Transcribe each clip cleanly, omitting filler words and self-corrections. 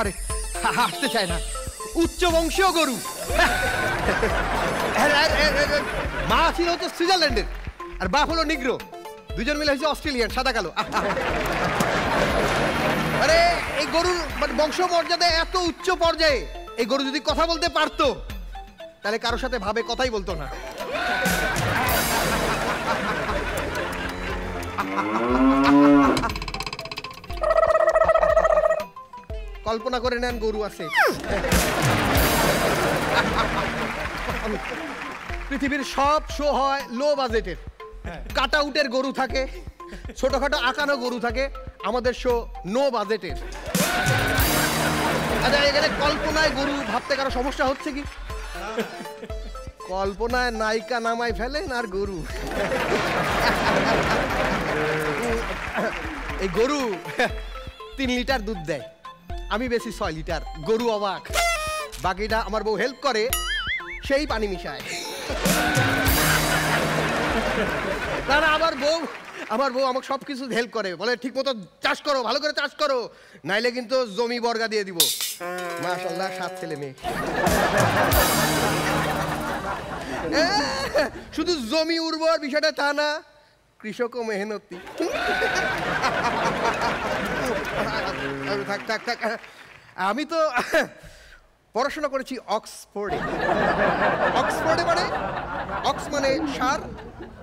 আরে হাসতে চায় না, উচ্চ বংশীয় গরু। মা ছিল হচ্ছে সুইজারল্যান্ডের, আর বাপ হলো নিগ্রো, দুজন মিলে হচ্ছে অস্ট্রেলিয়ান, সাদা কালো। আরে এই গরুর মানে বংশ মর্যাদা এত উচ্চ পর্যায়ে, এই গরু যদি কথা বলতে পারতো তাহলে কারোর সাথে ভাবে কথাই বলতো না। কল্পনা করে নেন গরু আছে। পৃথিবীর সব শো হয় লো বাজেটের, কাট আউটের গরু থাকে, ছোটখাটো আঁকানো গরু থাকে, আমাদের শো নো বাজেটের। আচ্ছা এখানে কল্পনায় গরু ভাবতে কারো সমস্যা হচ্ছে কি? কল্পনায় নায়িকা নামায় ফেলেন আর গরু। এই গরু 3 লিটার দুধ দেয়, আমি বেশি 6 লিটার। গরু অবাক, বাকিটা আমার বউ হেল্প করে, সেই পানি মিশায়। তারা আমার বউ আমাকে সবকিছু হেল্প করে, বলে ঠিক মতো চাষ করো, ভালো করে চাষ করো, নাইলে কিন্তু জমি বর্গা দিয়ে দিব। মাশাআল্লাহ 7 ছেলে মেয়ে। শুধু জমি উর্বর বিষয়টা তা না, কৃষকও মেহনতি। থাক থাক থাক, আমি তো পড়াশোনা করেছি অক্সফোর্ডে। অক্সফোর্ডে মানে অক্স মানে সার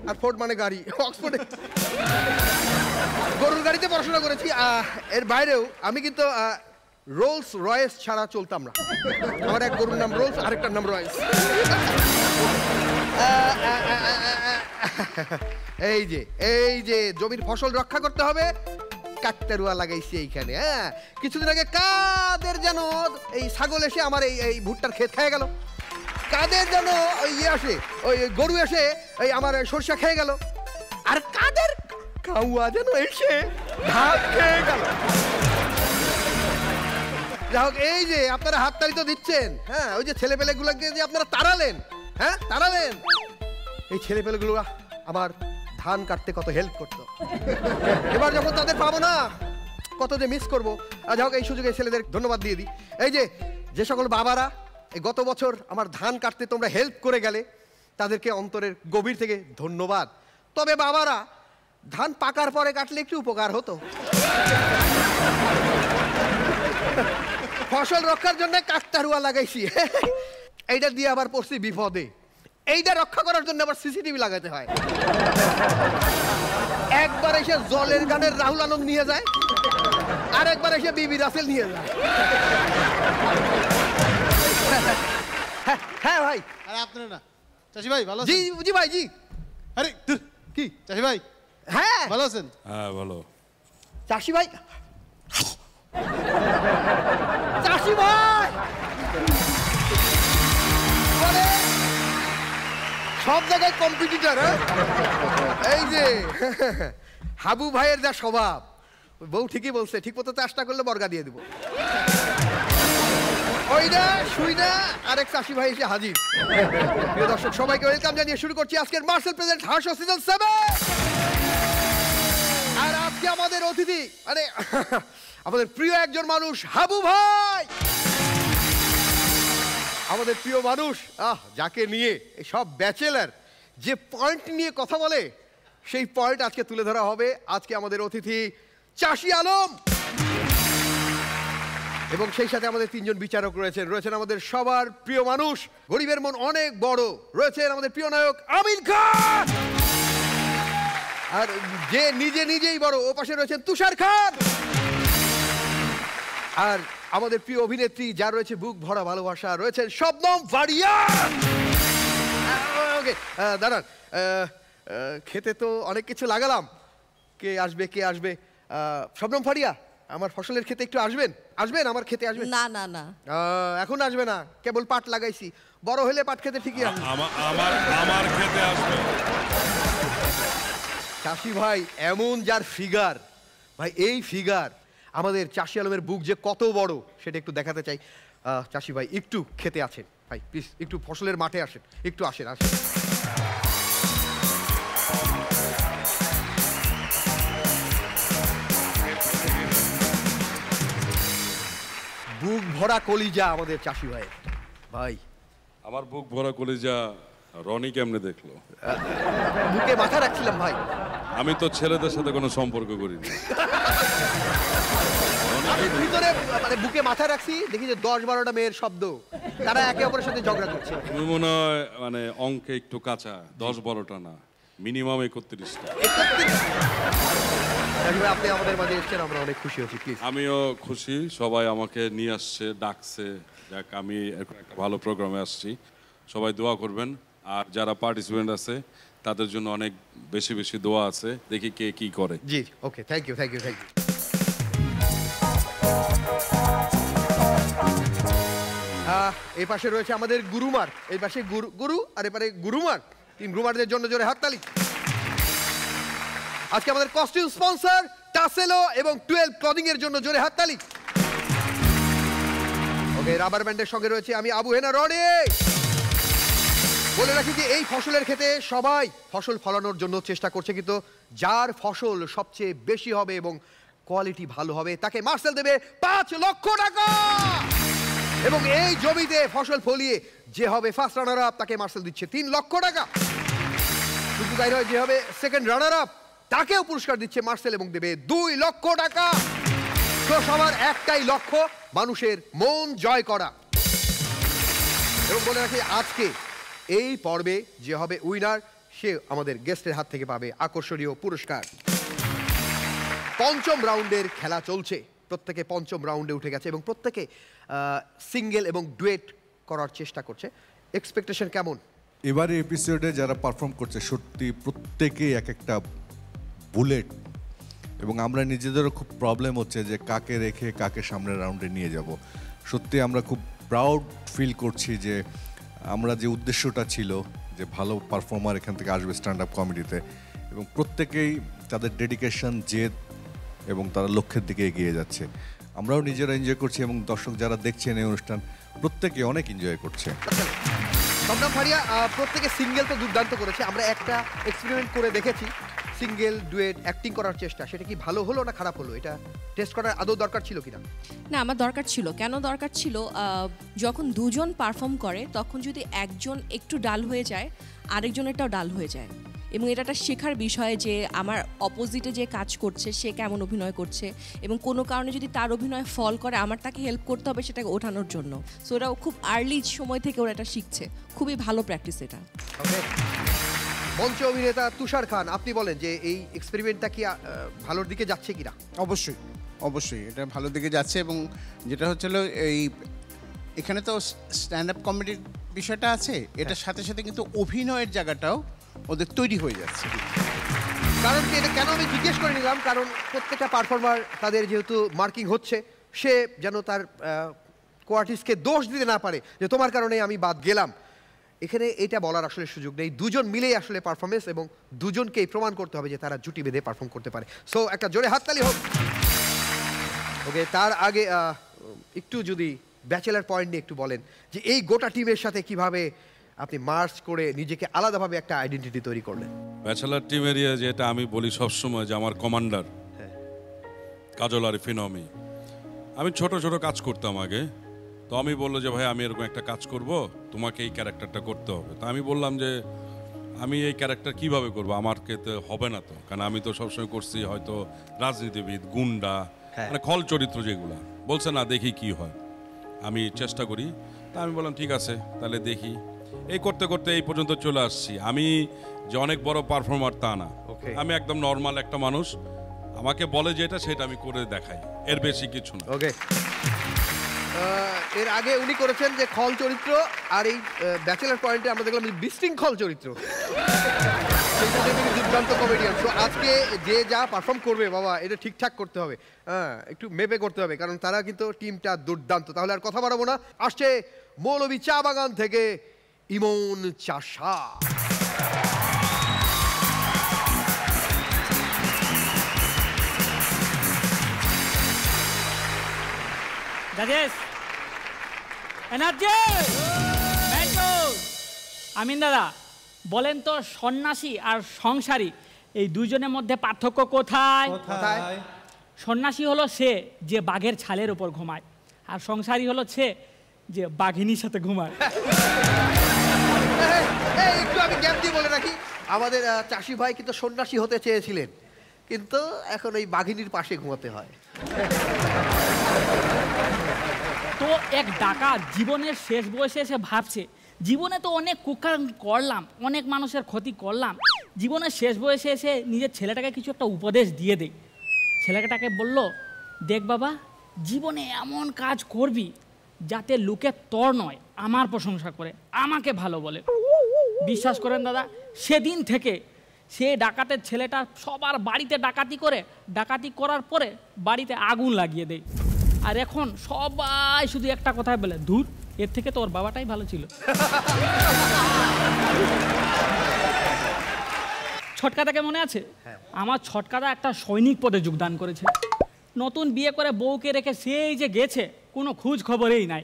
আর ফোর্ড মানে গাড়ি। অক্সফোর্ডে গরুর গাড়িতে পড়াশোনা করেছি। এর বাইরেও আমি কিন্তু রোলস রয়েস ছাড়া চলতাম না। আমার এক গরুর নাম রোলস, আরেকটার নাম রয়েস। এই যে জমির ফসল রক্ষা করতে হবে, কাকতারুয়া লাগাইছি এইখানে। হ্যাঁ, কিছুদিন আগে কাদের যেন এই ছাগল এসে আমার এই ভুট্টার ক্ষেত খেয়ে গেল, কাদের যেন আসে ওই গরু এসে এই আমার সরষা খেয়ে গেল, আর কাদের কাউয়া যেন এসে ধান খেয়ে গেল। যাই হোক, এই যে আপনারা হাততালি তো দিচ্ছেন, হ্যাঁ, ওই যে ছেলেপেলেগুলোকে যে আপনারা তাড়ালেন, হ্যাঁ তাড়ালেন, এই ছেলেপেলেগুলো আমার ধান কাটতে কত হেল্প করতো। এবার যখন তাদের পাবো না, কত যে মিস করবো। যাই হোক, এই সুযোগে ছেলেদের ধন্যবাদ দিয়ে দিই। এই যে সকল বাবারা এই গত বছর আমার ধান কাটতে তোমরা হেল্প করে গেলে, তাদেরকে অন্তরের গভীর থেকে ধন্যবাদ। তবে বাবারা, ধান পাকার পরে কাটলে একটু উপকার হতো। ফসল রক্ষার জন্য কাকতারুয়া লাগাইছি, এইটা দিয়ে আবার পড়ছি বিপদে। এইটা রক্ষা করার জন্য আবার সিসিটিভি লাগাতে হয়। একবার এসে জলের গানের রাহুল আনন্দ নিয়ে যায়, আর একবার এসে বিবি রাসেল নিয়ে যায়। হ্যাঁ ভাই। আরে আপনারা না চাষি ভাই ভালো আছেন? জি জি ভাই জি। আরে কি চাষি ভাই? হ্যাঁ ভালো আছেন? হ্যাঁ ভালো। চাষি ভাই, চাষি ভাই সব জায়গায় কম্পিটিটর। এই যে হাবু ভাইয়ের যা স্বভাব, বউ ঠিকই বলছে, ঠিক মতো চাষটা করলে বর্গা দিয়ে দিব। ওইটা শুইনা আরেক চাষি ভাই এসে হাজির। প্রিয় দর্শক, সবাইকে ওয়েলকাম জানিয়ে শুরু করছি আজকের মার্সেল প্রেজেন্ট হাস্য সিজন 7। আর আজকে আমাদের অতিথি, মানে আমাদের প্রিয় একজন মানুষ, হাবু ভাই। আমাদের প্রিয় মানুষ, যাকে নিয়ে সব ব্যাচেলার যে পয়েন্ট নিয়ে কথা বলে, সেই পয়েন্ট আজকে তুলে ধরা হবে। আজকে আমাদের অতিথি চাষি আলম, এবং সেই সাথে আমাদের 3 জন বিচারক রয়েছেন আমাদের সবার প্রিয় মানুষ, গরিবের মন অনেক বড়, রয়েছেন আমাদের প্রিয় নায়ক আমির খান, আর যে নিজেই বড়, ও পাশে রয়েছেন তুষার খান, আর আমাদের প্রিয় অভিনেত্রী যার রয়েছে বুক ভরা ভালোবাসা, রয়েছেন শবনম ভাড়িয়া। ওকে দাঁড়ান, খেতে তো অনেক কিছু লাগালাম, কে আসবে শবনম ফারিয়া, আমার ফসলের ক্ষেতে একটু আসবেন? আসবেন আমার ক্ষেতে আসবেন? না না না, এখন আসবে না, কেবল পাট লাগাইছি, বড় হলে পাট খেতে ঠিকই আসবে। আমার খেতে আসবে। চাষি ভাই এমন যার ফিগার, ভাই এই ফিগার, আমাদের চাষি আলমের বুক যে কত বড় সেটা একটু দেখাতে চাই। চাষি ভাই একটু খেতে আছেন ভাই, প্লিজ একটু ফসলের মাঠে আসেন, একটু আসেন। বুক ভরা কলিজা আমাদের চাষি ভাই। ভাই আমার বুক ভরা কলিজা রনি কেমনে দেখলো? বুকে মাথা রাখছিলাম ভাই। আমি তো ছেলেদের সাথে কোনো সম্পর্ক করিনি। আমি ভিতরে মানে বুকে মাথা রাখছি, দেখি যে 10-12টা মেয়ের শব্দ, তারা একে অপরের সাথে ঝগড়া করছে। তুমি মনে হয় মানে অঙ্কে একটু কাঁচা, 10-12টা না, মিনিমাম 31টা। আপনি আমাদের মাঝে এসেছেন, আমরা অনেক খুশি হচ্ছি। প্লিজ। আমিও খুশি, সবাই আমাকে নিয়ে আসছে, ডাকছে, যাক আমি একটা ভালো প্রোগ্রামে আসছি। সবাই দোয়া করবেন, আর যারা পার্টিসিপেন্ট আছে তাদের জন্য অনেক বেশি বেশি দোয়া আছে, দেখি কে কি করে। জি, okay, thank you, thank you, thank you. এই পাশে রয়েছে আমাদের গুরুমার, এই পাশে গুরু আর এপারে গুরুমার, তিন গুরুমারদের জন্য জোরে হাততালি। আজকে আমাদের কস্টিউম স্পন্সর টাসেলো এবং 12 ক্লদিং এর জন্য জোরে হাততালি। ওকে, রাবার ব্যান্ডের সঙ্গে রয়েছে আমি আবু হেনা রনি। বলে রাখি যে এই ফসলের ক্ষেতে সবাই ফসল ফলানোর জন্য চেষ্টা করছে, কিন্তু যার ফসল সবচেয়ে বেশি হবে এবং কোয়ালিটি ভালো হবে তাকে মার্সেল দেবে 5 লক্ষ টাকা, এবং এই জমিতে ফসল ফলিয়ে যে হবে ফার্স্ট রানার আপ তাকে মার্সেল দিচ্ছে 3 লক্ষ টাকা। শুধু তাই নয়, যে হবে সেকেন্ড রানার আপ তাকেও পুরস্কার দিচ্ছে মার্সেল এবং দেবে 2 লক্ষ টাকা। তো সবার একটাই লক্ষ্য, মানুষের মন জয় করা। এবং বলে রাখি আজকে এই পর্বে যে হবে উইনার, সে আমাদের গেস্টের হাত থেকে পাবে আকর্ষণীয় পুরস্কার। পঞ্চম রাউন্ডের খেলা চলছে, প্রত্যেকে পঞ্চম রাউন্ডে উঠে গেছে এবং প্রত্যেকে সিঙ্গেল এবং ডুয়েট করার চেষ্টা করছে। এক্সপেকটেশন কেমন? এবারে এপিসোডে যারা পারফর্ম করছে সত্যি প্রত্যেকেই এক একটা বুলেট, এবং আমরা নিজেদেরও খুব প্রবলেম হচ্ছে যে কাকে রেখে কাকে সামনের রাউন্ডে নিয়ে যাব। সত্যি আমরা খুব প্রাউড ফিল করছি যে আমরা যে উদ্দেশ্যটা ছিল যে ভালো পারফর্মার এখান থেকে আসবে স্ট্যান্ড আপ কমেডিতে, এবং প্রত্যেকেই তাদের ডেডিকেশন, জেদ এবং তারা লক্ষ্যের দিকে এগিয়ে যাচ্ছে। আমরাও নিজেরা এনজয় করছি এবং দর্শক যারা দেখছেন এই অনুষ্ঠান প্রত্যেকে অনেক এনজয় করছে। শবনম ফারিয়া, প্রত্যেকে সিঙ্গেল তো দুর্দান্ত করেছে, আমরা একটা এক্সপেরিমেন্ট করে দেখেছি, সিঙ্গেল ডুয়েট অ্যাক্টিং করার চেষ্টা, সেটা কি ভালো হলো না খারাপ হলো? এটা টেস্ট করার আদৌ দরকার ছিল কিনা? না, আমার দরকার ছিল। কেন দরকার ছিল? যখন দুজন পারফর্ম করে তখন যদি একজন একটু ডাল হয়ে যায়, আরেকজনেরটাও ডাল হয়ে যায়, এবং এটা একটা শেখার বিষয় যে আমার অপোজিটে যে কাজ করছে সে কেমন অভিনয় করছে, এবং কোনো কারণে যদি তার অভিনয় ফল করে আমার তাকে হেল্প করতে হবে সেটাকে ওঠানোর জন্য। সো ওরা খুব আর্লি সময় থেকে ওরা এটা শিখছে, খুবই ভালো প্র্যাকটিস এটা। মঞ্চ অভিনেতা তুষার খান, আপনি বলেন যে এই এক্সপেরিমেন্টটা কি ভালোর দিকে যাচ্ছে কিনা? অবশ্যই অবশ্যই এটা ভালো দিকে যাচ্ছে, এবং যেটা হচ্ছিল এই এখানে তো স্ট্যান্ড আপ কমেডির বিষয়টা আছে, এটার সাথে সাথে কিন্তু অভিনয়ের জায়গাটাও ওদের তৈরি হয়ে যাচ্ছে। কারণ কি, এটা কেন আমি জিজ্ঞেস করে নিলাম, কারণ প্রত্যেকটা পারফর্মার তাদের যেহেতু মার্কিং হচ্ছে, সে যেন তার কোয়ার্টিস্টকে দোষ দিতে না পারে যে তোমার কারণে আমি বাদ গেলাম। এখানে এটা বলার আসলে সুযোগ নেই, দুজন মিলেই আসলে পারফরমেন্স, এবং দুজনকেই প্রমাণ করতে হবে যে তারা জুটি বেঁধে পারফর্ম করতে পারে। সো একটা জোরে হাততালি হোক। ওকে, তার আগে একটু যদি ব্যাচেলার পয়েন্ট নিয়ে একটু বলেন যে এই গোটা টিমের সাথে কিভাবে আপনি মার্চ করে নিজেকে আলাদাভাবে একটা আইডেন্টিটি তৈরি করলেন। ব্যাচেলার টিম এরিয়া যেটা আমি বলি সবসময় যে আমার কমান্ডার কাজল আরিফিন আমি ছোট ছোট কাজ করতাম আগে, তো আমি বললো যে ভাই আমি এরকম একটা কাজ করব, তোমাকে এই ক্যারেক্টারটা করতে হবে। তো আমি বললাম যে আমি এই ক্যারেক্টার কিভাবে করব, আমার তো হবে না, তো কারণ আমি তো সবসময় করছি হয়তো রাজনীতিবিদ, গুন্ডা, মানে খল চরিত্র যেগুলা। বলছে না, দেখি কি হয়, আমি চেষ্টা করি। তা আমি বললাম ঠিক আছে তাহলে দেখি। এই করতে করতে এই পর্যন্ত চলে আসছি। আমি যে অনেক বড় পারফর্মার তা না, আমি একদম নর্মাল একটা মানুষ, আমাকে বলে যেটা সেটা আমি করে দেখাই, এর বেশি কিছু না। ওকে, এর আগে উনি করেছেন যে খল চরিত্র, আর এই ব্যাচেলার পয়েন্টে আমরা দেখলাম বিশৃঙ্খল চরিত্র। সেই সাথে তিনি দুর্দান্ত কমেডিয়ান। তো আজকে যে যা পারফর্ম করবে বাবা, এটা ঠিকঠাক করতে হবে, হ্যাঁ, একটু মেপে করতে হবে, কারণ তারা কিন্তু টিমটা দুর্দান্ত। তাহলে আর কথা বাড়াবো না, আসছে মৌলভী চা বাগান থেকে ইমন চাষা। রাজেশ, এনার্জি, আমিন দাদা, বলেন তো সন্ন্যাসী আর সংসারী এই দুজনের মধ্যে পার্থক্য কোথায়? কোথায়? সন্ন্যাসী হলো সে যে বাঘের ছালের উপর ঘুমায়, আর সংসারী হলো সে যে বাঘিনীর সাথে ঘুমায়। একটু আমি গ্যাপ দিয়ে বলে রাখি, আমাদের চাষি ভাই কিন্তু সন্ন্যাসী হতে চেয়েছিলেন, কিন্তু এখন ওই বাঘিনীর পাশে ঘুমাতে হয়। তো এক ডাকাত জীবনের শেষ বয়সে এসে ভাবছে, জীবনে তো অনেক কুকর্ম করলাম, অনেক মানুষের ক্ষতি করলাম, জীবনের শেষ বয়সে এসে নিজের ছেলেটাকে কিছু একটা উপদেশ দিয়ে দেয়। ছেলেটাকে বলল, দেখ বাবা, জীবনে এমন কাজ করবি যাতে লোকে তোর নয় আমার প্রশংসা করে, আমাকে ভালো বলে। বিশ্বাস করেন দাদা, সেদিন থেকে সে ডাকাতের ছেলেটা সবার বাড়িতে ডাকাতি করে, ডাকাতি করার পরে বাড়িতে আগুন লাগিয়ে দেয়। আর এখন সবাই শুধু একটা কথাই বলে, ধুর, এর থেকে তো ওর বাবাটাই ভালো ছিল। ছটকাদাকে মনে আছে? আমার ছটকাদা একটা সৈনিক পদে যোগদান করেছে। নতুন বিয়ে করে বউকে রেখে সেই যে গেছে, কোনো খোঁজ খবরেই নাই,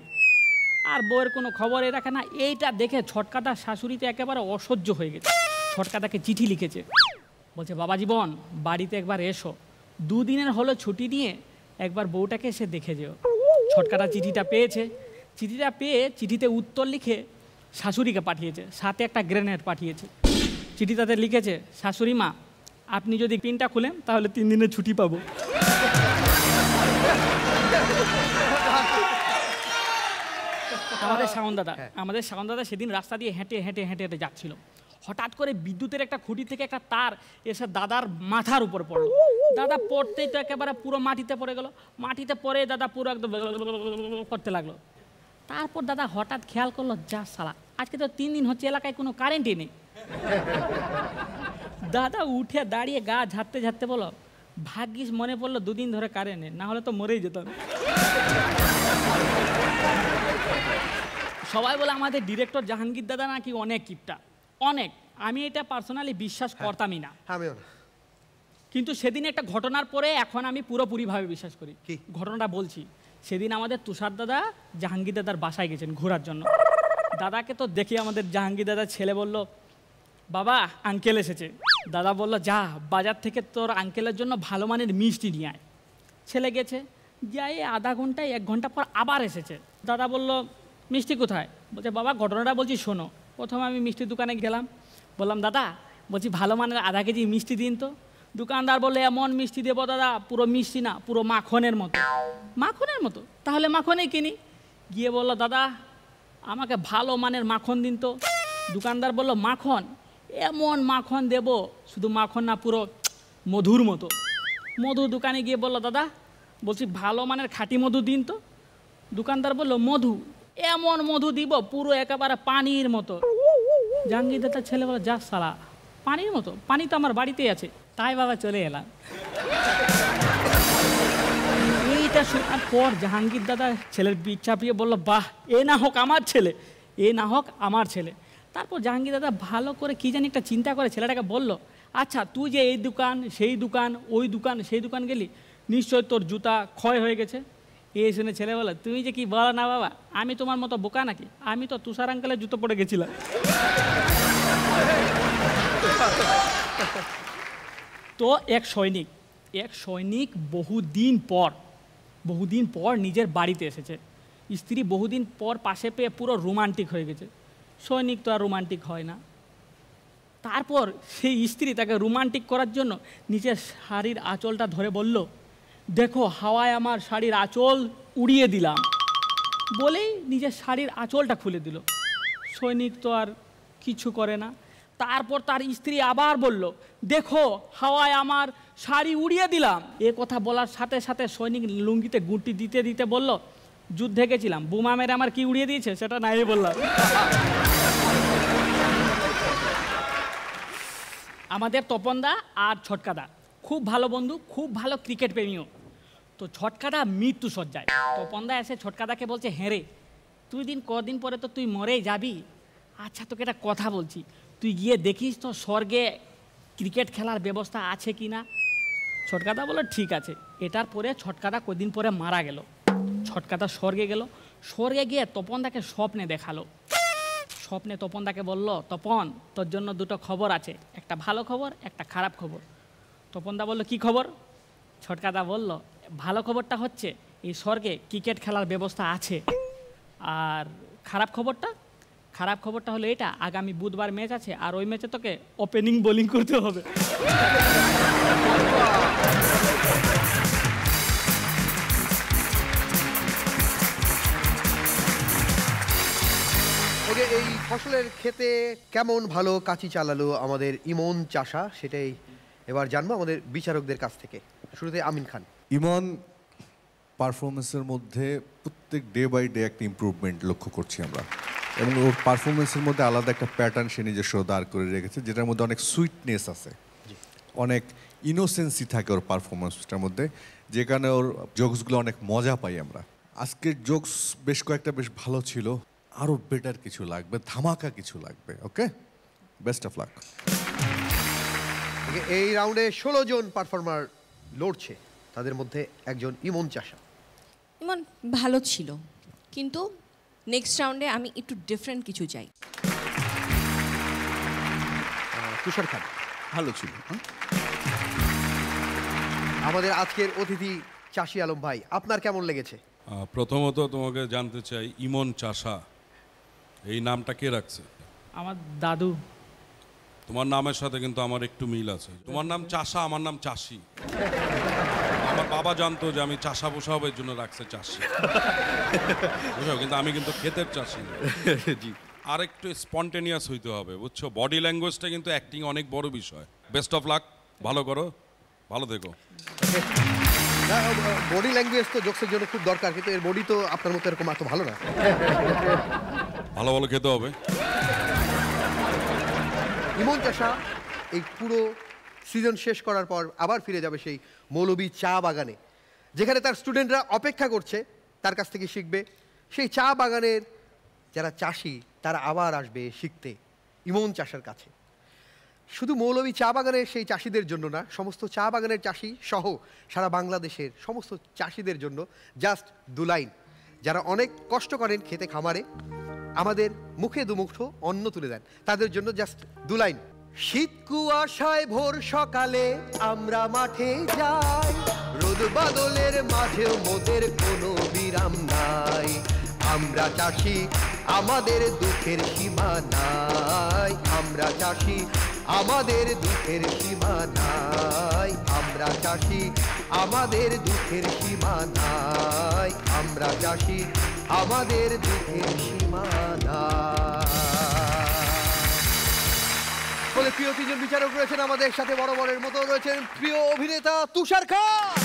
আর বউয়ের কোনো খবরই রাখে না। এইটা দেখে ছটকাদার শাশুড়িতে একেবারে অসহ্য হয়ে গেছে। ছটকাদাকে চিঠি লিখেছে, বলছে, বাবা জীবন, বাড়িতে একবার এসো, দুদিনের হলো ছুটি নিয়ে একবার বউটাকে এসে দেখে যেও। ছটকাদা চিঠিটা পেয়েছে, চিঠিটা পেয়ে চিঠিতে উত্তর লিখে শাশুড়িকে পাঠিয়েছে, সাথে একটা গ্রেনেড পাঠিয়েছে। চিঠিটাতে লিখেছে, শাশুড়ি মা, আপনি যদি পিনটা খুলেন তাহলে 3 দিনের ছুটি পাবো। আমাদের শাওন দাদা সেদিন রাস্তা দিয়ে হেঁটে হেঁটে হেঁটে হেঁটে যাচ্ছিল। হঠাৎ করে বিদ্যুতের একটা খুঁটি থেকে একটা তার এসে দাদার মাথার উপর পড়লো। দাদা পড়তেই তো একেবারে পুরো মাটিতে পড়ে গেল। মাটিতে পড়ে দাদা পুরো একদম করতে লাগলো। তারপর দাদা হঠাৎ খেয়াল করলো, যা সালা, আজকে তো 3 দিন হচ্ছে এলাকায় কোনো কারেন্টই নেই। দাদা উঠে দাঁড়িয়ে গা ঝাড়তে ঝাড়তে বলো, ভাগ্যিস মনে পড়লো 2 দিন ধরে কারেন্ট নেই, না হলে তো মরেই যেতাম। সবাই বলে আমাদের ডিরেক্টর জাহাঙ্গীর দাদা নাকি অনেক কিপটা, অনেক। আমি এটা পার্সোনালি বিশ্বাস করতামই না, আমিও না। কিন্তু সেদিন একটা ঘটনার পরে এখন আমি পুরোপুরিভাবে বিশ্বাস করি। কি ঘটনাটা বলছি? সেদিন আমাদের তুষার দাদা জাহাঙ্গীর দাদার বাসায় গেছেন ঘোরার জন্য। দাদাকে তো দেখে আমাদের জাহাঙ্গীর দাদার ছেলে বলল, বাবা, আঙ্কেল এসেছে। দাদা বলল, যা বাজার থেকে তোর আঙ্কেলের জন্য ভালো মানের মিষ্টি নিয়ে আয়। ছেলে গেছে, যাই আধা ঘন্টায় 1 ঘন্টা পর আবার এসেছে। দাদা বলল, মিষ্টি কোথায়? বলছে, বাবা ঘটনাটা বলছি শোনো। প্রথমে আমি মিষ্টির দোকানে গেলাম, বললাম, দাদা বলছি ভালো মানের আধা কেজি মিষ্টি দিন তো। দোকানদার বললে, এমন মিষ্টি দেবো দাদা, পুরো মিষ্টি না, পুরো মাখনের মতো। মাখনের মতো? তাহলে মাখনেই কিনি। গিয়ে বললো, দাদা আমাকে ভালো মানের মাখন দিন তো। দোকানদার বলল, মাখন? এমন মাখন দেব, শুধু মাখন না, পুরো মধুর মতো। মধুর দোকানে গিয়ে বললো, দাদা বলছি ভালো মানের খাঁটি মধু দিন তো। দোকানদার বলল, মধু? এমন মধু দিব, পুরো একেবারে পানির মতো। জাহাঙ্গীর দাদার ছেলে বলে, যা সালা, পানির মতো? পানি তো আমার বাড়িতেই আছে। তাই বাবা চলে এলাম। এইটা শোনার পর জাহাঙ্গীর দাদা ছেলের পিঠ চাপিয়ে বললো, বাহ, এ না হোক আমার ছেলে, এ না হোক আমার ছেলে। তারপর জাহাঙ্গীর দাদা ভালো করে কি জানি একটা চিন্তা করে ছেলেটাকে বলল, আচ্ছা তুই যে এই দোকান সেই দোকান, ওই দোকান সেই দোকান গেলি, নিশ্চয় তোর জুতা ক্ষয় হয়ে গেছে। এই শুনে ছেলে বলে, তুমি যে কি বলো না বাবা, আমি তোমার মতো বোকা নাকি? আমি তো তুষার আঙ্কেলের জুতো পরে গেছিলাম। তো এক সৈনিক বহুদিন পর নিজের বাড়িতে এসেছে। স্ত্রী বহুদিন পর পাশে পেয়ে পুরো রোমান্টিক হয়ে গেছে। সৈনিক তো আর রোমান্টিক হয় না। তারপর সেই স্ত্রী তাকে রোমান্টিক করার জন্য নিজের শাড়ির আঁচলটা ধরে বলল, দেখো হাওয়ায় আমার শাড়ির আঁচল উড়িয়ে দিলাম। বলেই নিজের শাড়ির আঁচলটা খুলে দিল। সৈনিক তো আর কিছু করে না। তারপর তার স্ত্রী আবার বলল, দেখো হাওয়ায় আমার শাড়ি উড়িয়ে দিলাম। এ কথা বলার সাথে সাথে সৈনিক লুঙ্গিতে গুঁটি দিতে দিতে বলল, যুদ্ধে গেছিলাম, বোমা মেরে আমার কি উড়িয়ে দিয়েছে সেটা নাই বললাম। আমাদের তপনদা আর ছটকাদা খুব ভালো বন্ধু, খুব ভালো ক্রিকেট প্রেমীও। তো ছটকাদা মৃত্যু সজ্জায়, তপনদা এসে ছটকাদাকে বলছে, হ্যাঁ রে, তুই কদিন পরে তো তুই মরেই যাবি। আচ্ছা, তোকে একটা কথা বলছি, তুই গিয়ে দেখিস তো স্বর্গে ক্রিকেট খেলার ব্যবস্থা আছে কি না। ছটকাদা বলল ঠিক আছে। এটার পরে ছটকাদা কদিন পরে মারা গেল। ছটকাদা স্বর্গে গেল, স্বর্গে গিয়ে তপনদাকে স্বপ্নে দেখালো। স্বপ্নে তপনদাকে বলল, তপন, তোর জন্য দুটো খবর আছে, একটা ভালো খবর, একটা খারাপ খবর। তপনদা বলল, কি খবর? ছটকাদা বলল, ভালো খবরটা হচ্ছে এই স্বর্গে ক্রিকেট খেলার ব্যবস্থা আছে, আর খারাপ খবরটা হলো এটা, আগামী বুধবার ম্যাচ আছে, আর ওই ম্যাচে তোকে ওপেনিং বোলিং করতে হবে। ওকে, এই ফসলের ক্ষেতে কেমন ভালো কাঁচি চালালো আমাদের ইমন চাষা, সেটাই এবার জানবো আমাদের বিচারকদের কাছ থেকে। শুরুতে আমিন খান। ইমন পারফরমেন্সের মধ্যে প্রত্যেক ডে বাই ডে একটা ইমপ্রুভমেন্ট লক্ষ্য করছি আমরা, এবং ওর পারফরমেন্সের মধ্যে আলাদা একটা প্যাটার্ন সে নিজস্ব দাঁড় করে রেখেছে, যেটার মধ্যে অনেক সুইটনেস আছে, অনেক ইনোসেন্সি থাকে ওর পারফরমেন্সটার মধ্যে, যে কারণে ওর জোকসগুলো অনেক মজা পাই আমরা। আজকের জোকস বেশ কয়েকটা বেশ ভালো ছিল, আরও বেটার কিছু লাগবে, ধামাকা কিছু লাগবে। ওকে, বেস্ট অফ লাক। এই রাউন্ডে 16 জন পারফর্মার লড়ছে, তাদের মধ্যে একজন ইমন চাষা। ইমন ভালো ছিল, কিন্তু নেক্সট রাউন্ডে আমি একটু ডিফারেন্ট কিছু চাই। তুষার খান। ভালো ছিল। আমাদের আজকের অতিথি চাষি আলম ভাই, আপনার কেমন লেগেছে? প্রথমত তোমাকে জানতে চাই, ইমন চাষা এই নামটা কে রাখছে? আমার দাদু। তোমার নামের সাথে কিন্তু আমার একটু মিল আছে। তোমার নাম চাষা, আমার নাম চাষি। আমার বাবা জানতো যে আমি চাষা বসাবো, এর জন্য রাখছে চাষি, বুঝছো? কিন্তু আমি কিন্তু ক্ষেতের চাষি না। জি, আর একটু স্পন্টেনিয়াস হইতে হবে, বুঝছো? বডি ল্যাঙ্গুয়েজটা কিন্তু অ্যাক্টিং অনেক বড় বিষয়। বেস্ট অফ লাক, ভালো করো, ভালো থেকো। বডি ল্যাঙ্গুয়েজ তো জোকসের জন্য খুব দরকার, কিন্তু এর বডি তো আপনার মতো এরকম এত ভালো না। ভালো ভালো খেতে হবে। ইমন চাষা এই পুরো সিজন শেষ করার পর আবার ফিরে যাবে সেই মৌলবী চা বাগানে, যেখানে তার স্টুডেন্টরা অপেক্ষা করছে তার কাছ থেকে শিখবে। সেই চা বাগানের যারা চাষি তারা আবার আসবে শিখতে ইমন চাষার কাছে। শুধু মৌলবী চা বাগানের সেই চাষিদের জন্য না, সমস্ত চা বাগানের চাষি সহ সারা বাংলাদেশের সমস্ত চাষিদের জন্য জাস্ট 2 লাইন। যারা অনেক কষ্ট করেন খেতে খামারে, আমাদের মুখে দুমুঠো অন্ন তুলে দেন, তাদের জন্য জাস্ট 2 লাইন। শীত কুয়াশায় ভোর সকালে আমরা মাঠে যাই, রোদ বাদলের মাঝেও মোদের কোনো বিরাম নাই। আমরা চাষি, আমাদের দুঃখের সীমা নাই। আমরা চাষি, আমাদের দুঃখের সীমা নাই। আমরা চাষি, আমাদের দুঃখের সীমা নাই। আমরা চাষি, আমাদের দুঃখের সীমা নাই। বলে প্রিয় 3 জন বিচারক রয়েছেন আমাদের সাথে, বড় বড়ের মতো রয়েছেন প্রিয় অভিনেতা তুষার খান,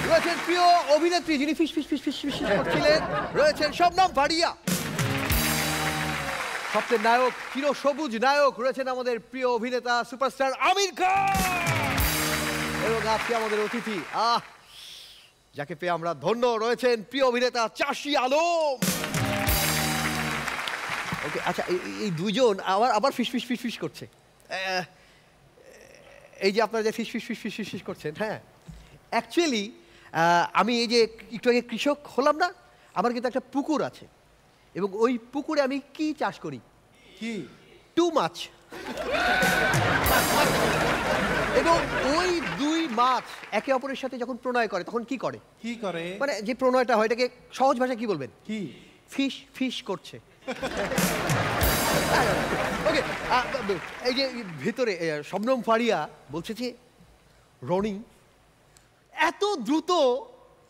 রয়েছেন প্রিয় অভিনেত্রী যিনি ফিস ফিস ফিস ফিস ফিস করছিলেন, রয়েছেন শবনম ভাটিয়া, সবচেয়ে নায়ক চির সবুজ নায়ক রয়েছেন আমাদের প্রিয় অভিনেতা সুপারস্টার আমির খান, এবং আজকে আমাদের অতিথি যাকে পেয়ে আমরা ধন্য, রয়েছেন প্রিয় অভিনেতা চাষি আলম। ওকে, আচ্ছা, এই 2 জন আবার ফিস ফিস ফিস ফিস করছে। এই যে আপনারা যে ফিস ফিস ফিস ফিস ফিস করছেন, হ্যাঁ, অ্যাকচুয়ালি আমি এই যে একটু আগে কৃষক হলাম না, আমার কিন্তু একটা পুকুর আছে, এবং ওই পুকুরে আমি কি চাষ করি? কি? টু মাছ। এবং ওই 2 মাছ একে অপরের সাথে যখন প্রণয় করে তখন কি করে? কি করে? মানে যে প্রণয়টা হয় এটাকে সহজ ভাষায় কি বলবেন? কি? ফিশ ফিশ করছে। ওকে, এই যে ভিতরে শবনম ফারিয়া বলছে যে, রনি এত দ্রুত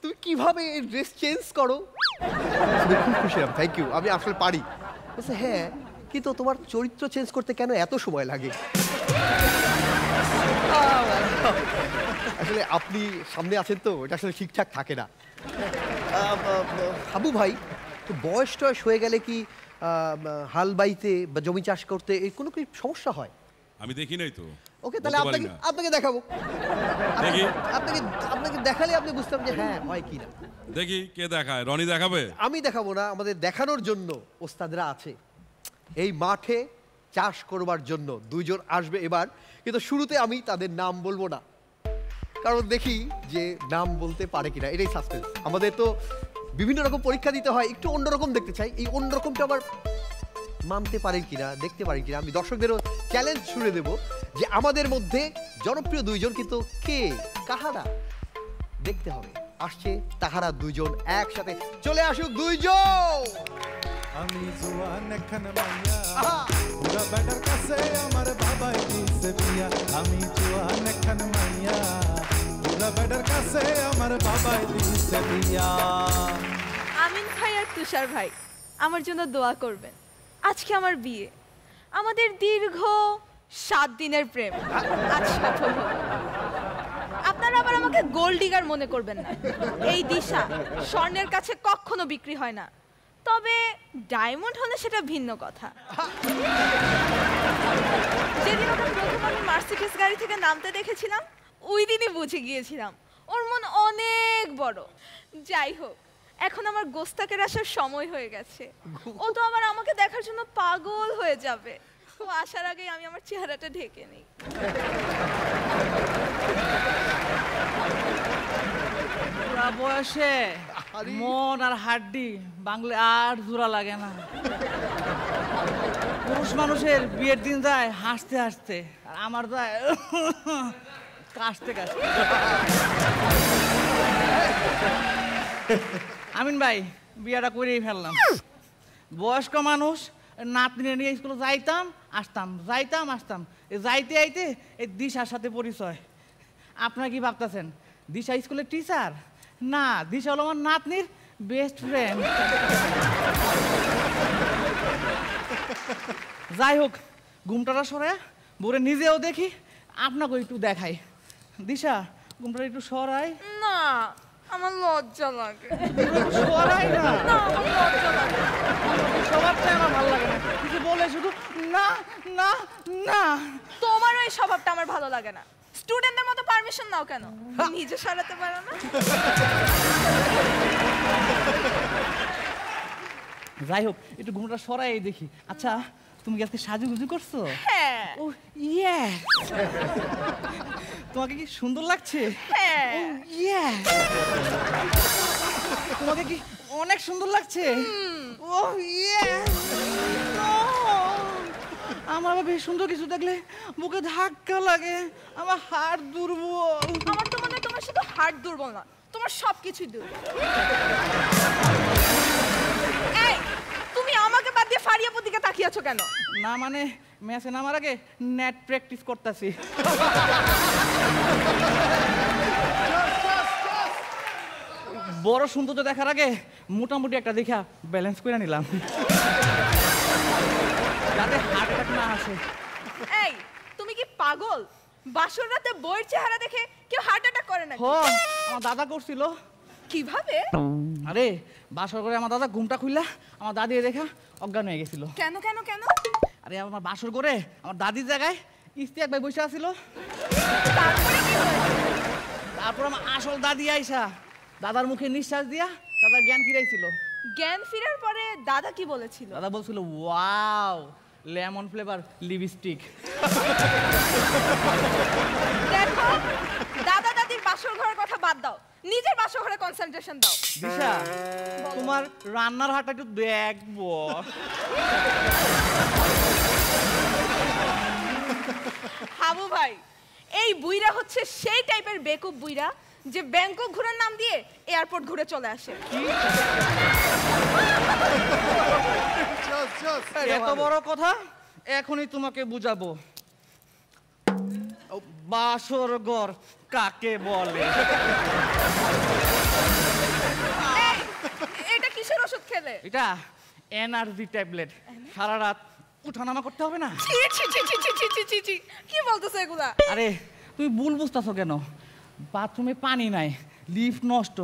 তুমি কিভাবে ড্রেস চেঞ্জ করো? খুব খুশি, থ্যাংক ইউ, আমি আসলে পারি। বলছে হ্যাঁ, কিন্তু তোমার চরিত্র চেঞ্জ করতে কেন এত সময় লাগে? আসলে আপনি সামনে আছেন তো, এটা আসলে ঠিকঠাক থাকে না। হাবু ভাই, তো বয়স টয়স হয়ে গেলে কি হাল বাইতে বা জমি চাষ করতে এই কোনো কি সমস্যা হয়? আমি দেখি নাই তো। ওকে, তাহলে বলতে পারি আপনাকে না। আপনাকে দেখাবো। দেখি। আপনাকে আপনাকে দেখালে আপনি বুঝতাম যে হ্যাঁ হয় কিনা। দেখি কে দেখায়, রনি দেখাবে? আমি দেখাবো না, আমাদের দেখানোর জন্য ওস্তাদরা আছে। এই মাঠে চাষ করবার জন্য দুইজন আসবে এবার, কিন্তু শুরুতে আমি তাদের নাম বলবো না, কারণ দেখি যে নাম বলতে পারে কিনা, এটাই সাসপেন্স। আমাদের তো বিভিন্ন রকম পরীক্ষা দিতে হয়, একটু অন্যরকম দেখতে চাই, এই অন্যরকমটা আবার মানতে পারেন কিনা, দেখতে পারেন কিনা। আমি দর্শকদেরও চ্যালেঞ্জ ছুড়ে দেব যে আমাদের মধ্যে জনপ্রিয় দুইজন কিন্তু কে কাহারা দেখতে হবে। আসছে তাহারা দুইজন একসাথে, চলে আসুক দুইজন। আমি জোয়ান এখন মাইয়া আহা! পুরা বেটার কাছে আমার বাবাই দিছে বিয়া আমি জোয়ান এখন মাইয়া পুরা বেটার কাছে আমার বাবাই দিছে বিয়া আমিন ভাই আর তুষার ভাই আমার জন্য দোয়া করবেন। আজকে আমার বিয়ে, আমাদের দীর্ঘ 7 দিনের প্রেম আজ সফল হলো। আপনারা আবার আমাকে গোল্ড ডিগার মনে করবেন না, এই দিশা স্বর্ণের কাছে কখনো বিক্রি হয় না, তবে ডায়মন্ড হলে সেটা ভিন্ন কথা। যেদিন ওকে প্রথম আমি মার্সিডিজ গাড়ি থেকে নামতে দেখেছিলাম, ওই দিনই বুঝে গিয়েছিলাম ওর মন অনেক বড়। যাই হোক, এখন আমার গোস্তাকের আসার সময় হয়ে গেছে, ও তো আবার আমাকে দেখার জন্য পাগল হয়ে যাবে। ও আসার আগেই আমি আমার চেহারাটা ঢেকে নিই। বুড়া বয়সে মন আর হাড্ডি বাংলে আর জোড়া লাগে না। পুরুষ মানুষের বিয়ের দিন যায় হাসতে হাসতে, আর আমার যায় কাশতে কাশতে। আমিন ভাই, বিয়েটা করেই ফেললাম। বয়স্ক মানুষ, নাতনি নিয়ে স্কুলে যাইতাম আসতাম, যাইতাম আসতাম, যাইতে আইতে এই দিশার সাথে পরিচয়। আপনারা কি ভাবতেছেন দিশা স্কুলের টিচার? না, দিশা হলো আমার নাতনির বেস্ট ফ্রেন্ড। যাই হোক, ঘুমটাটা সরায় বোরে নিজেও দেখি, আপনাকে একটু দেখাই। দিশা, ঘুমটাটা একটু সরাই। না, আমার লজ্জা লাগে। সরাই না, না, আমার লজ্জা লাগে। সবারটাই আমার ভালো লাগে না, কিছু বলে শুধু না না না। তোমারও এই স্বভাবটা আমার ভালো লাগে না। স্টুডেন্টদের মতো পারমিশন নাও কেন? নিজে সরাতে পারো না? যাই হোক, একটু ঘুমটা সরাই দেখি। আচ্ছা, তুমি কি আজকে সাজুগুজু করছো? হ্যাঁ। ও ইয়ে, তোমাকে কি সুন্দর লাগছে? হ্যাঁ। ইয়ে, তোমাকে কি অনেক সুন্দর লাগছে? ও ইয়ে, আমার আবার বেশ সুন্দর কিছু দেখলে বুকে ধাক্কা লাগে, আমার হাড় দুর্বল। আমার তো মনে হয় তোমার শুধু হার্ট দুর্বল না, তোমার সবকিছুই দুর্বল। এই, তুমি আমাকে বাদ দিয়ে ফারিয়াপুর দিকে তাকিয়ে আছো কেন? না মানে, ম্যাচে নামার আগে নেট প্র্যাকটিস করতেছি। বড় সৌন্দর্য দেখার আগে মোটামুটি একটা দেখা ব্যালেন্স করে নিলাম, যাতে হার্ট অ্যাটাক না আসে। এই, তুমি কি পাগল? বাসর রাতে বইয়ের চেহারা দেখে কেউ হার্ট অ্যাটাক করে না? হো, আমার দাদা করছিল। কিভাবে? আরে, বাসর করে আমার দাদা ঘুমটা খুললা আমার দাদি দেখা অজ্ঞান হয়ে গেছিল। কেন কেন কেন? আরে, আমার বাসর করে আমার দাদির জায়গায় ইস্তিয়াক ভাই বসে আছিল। তারপরে কি হয়েছে? তারপর আমার আসল দাদি আইসা দাদার মুখে নিঃশ্বাস দিয়া দাদার জ্ঞান ফিরাইছিল। জ্ঞান ফেরার পরে দাদা কি বলেছিল? দাদা বলছিল, ওয়াও, লেমন ফ্লেভার লিপস্টিক। দেখো, দাদা দাদির বাসর ঘরের কথা বাদ দাও, নিজের বাসর ঘরে কনসেন্ট্রেশন দাও। দিশা, তোমার রান্নার হাতটা একটু দেখবো। হাবু ভাই, এই বুইরা হচ্ছে সেই টাইপের বেকুব বুইরা যে ব্যাংকক ঘোরার নাম দিয়ে এয়ারপোর্ট ঘুরে চলে আসে। এত বড় কথা এখনই তোমাকে বুঝাবো। বাসর ঘর কাকে বলে? এই, এটা কিসের ওষুধ খেলে? এটা এনার্জি ট্যাবলেট, সারা রাত উঠানামা করতে হবে না। ছি ছি ছি ছি ছি ছি ছি ছি ছি, কি বলতেছো এগুলা? আরে, তুমি ভুল বুঝতেছো কেন? বাথরুমে পানি নাই, লিফট নষ্ট,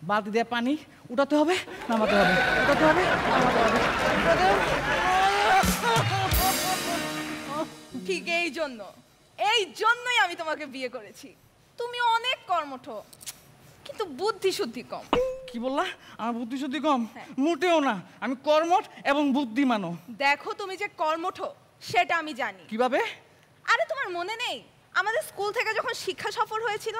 বালতি দিয়ে পানি উঠাতে হবে, নামাতে হবে, উঠাতে হবে, নামাতে হবে, উঠাতে হবে। ঠিক এই জন্যই আমি তোমাকে বিয়ে করেছি। তুমি অনেক কর্মঠ, কিন্তু বুদ্ধি শুদ্ধি কম। কি বললা? আমার বুদ্ধি শুদ্ধি কম? হ্যাঁ। মোটেও না, আমি কর্মঠ এবং বুদ্ধিমানও। দেখো, তুমি যে কর্মঠ সেটা আমি জানি। কিভাবে? আরে তোমার মনে নেই আমাদের স্কুল থেকে যখন শিক্ষা সফর হয়েছিল,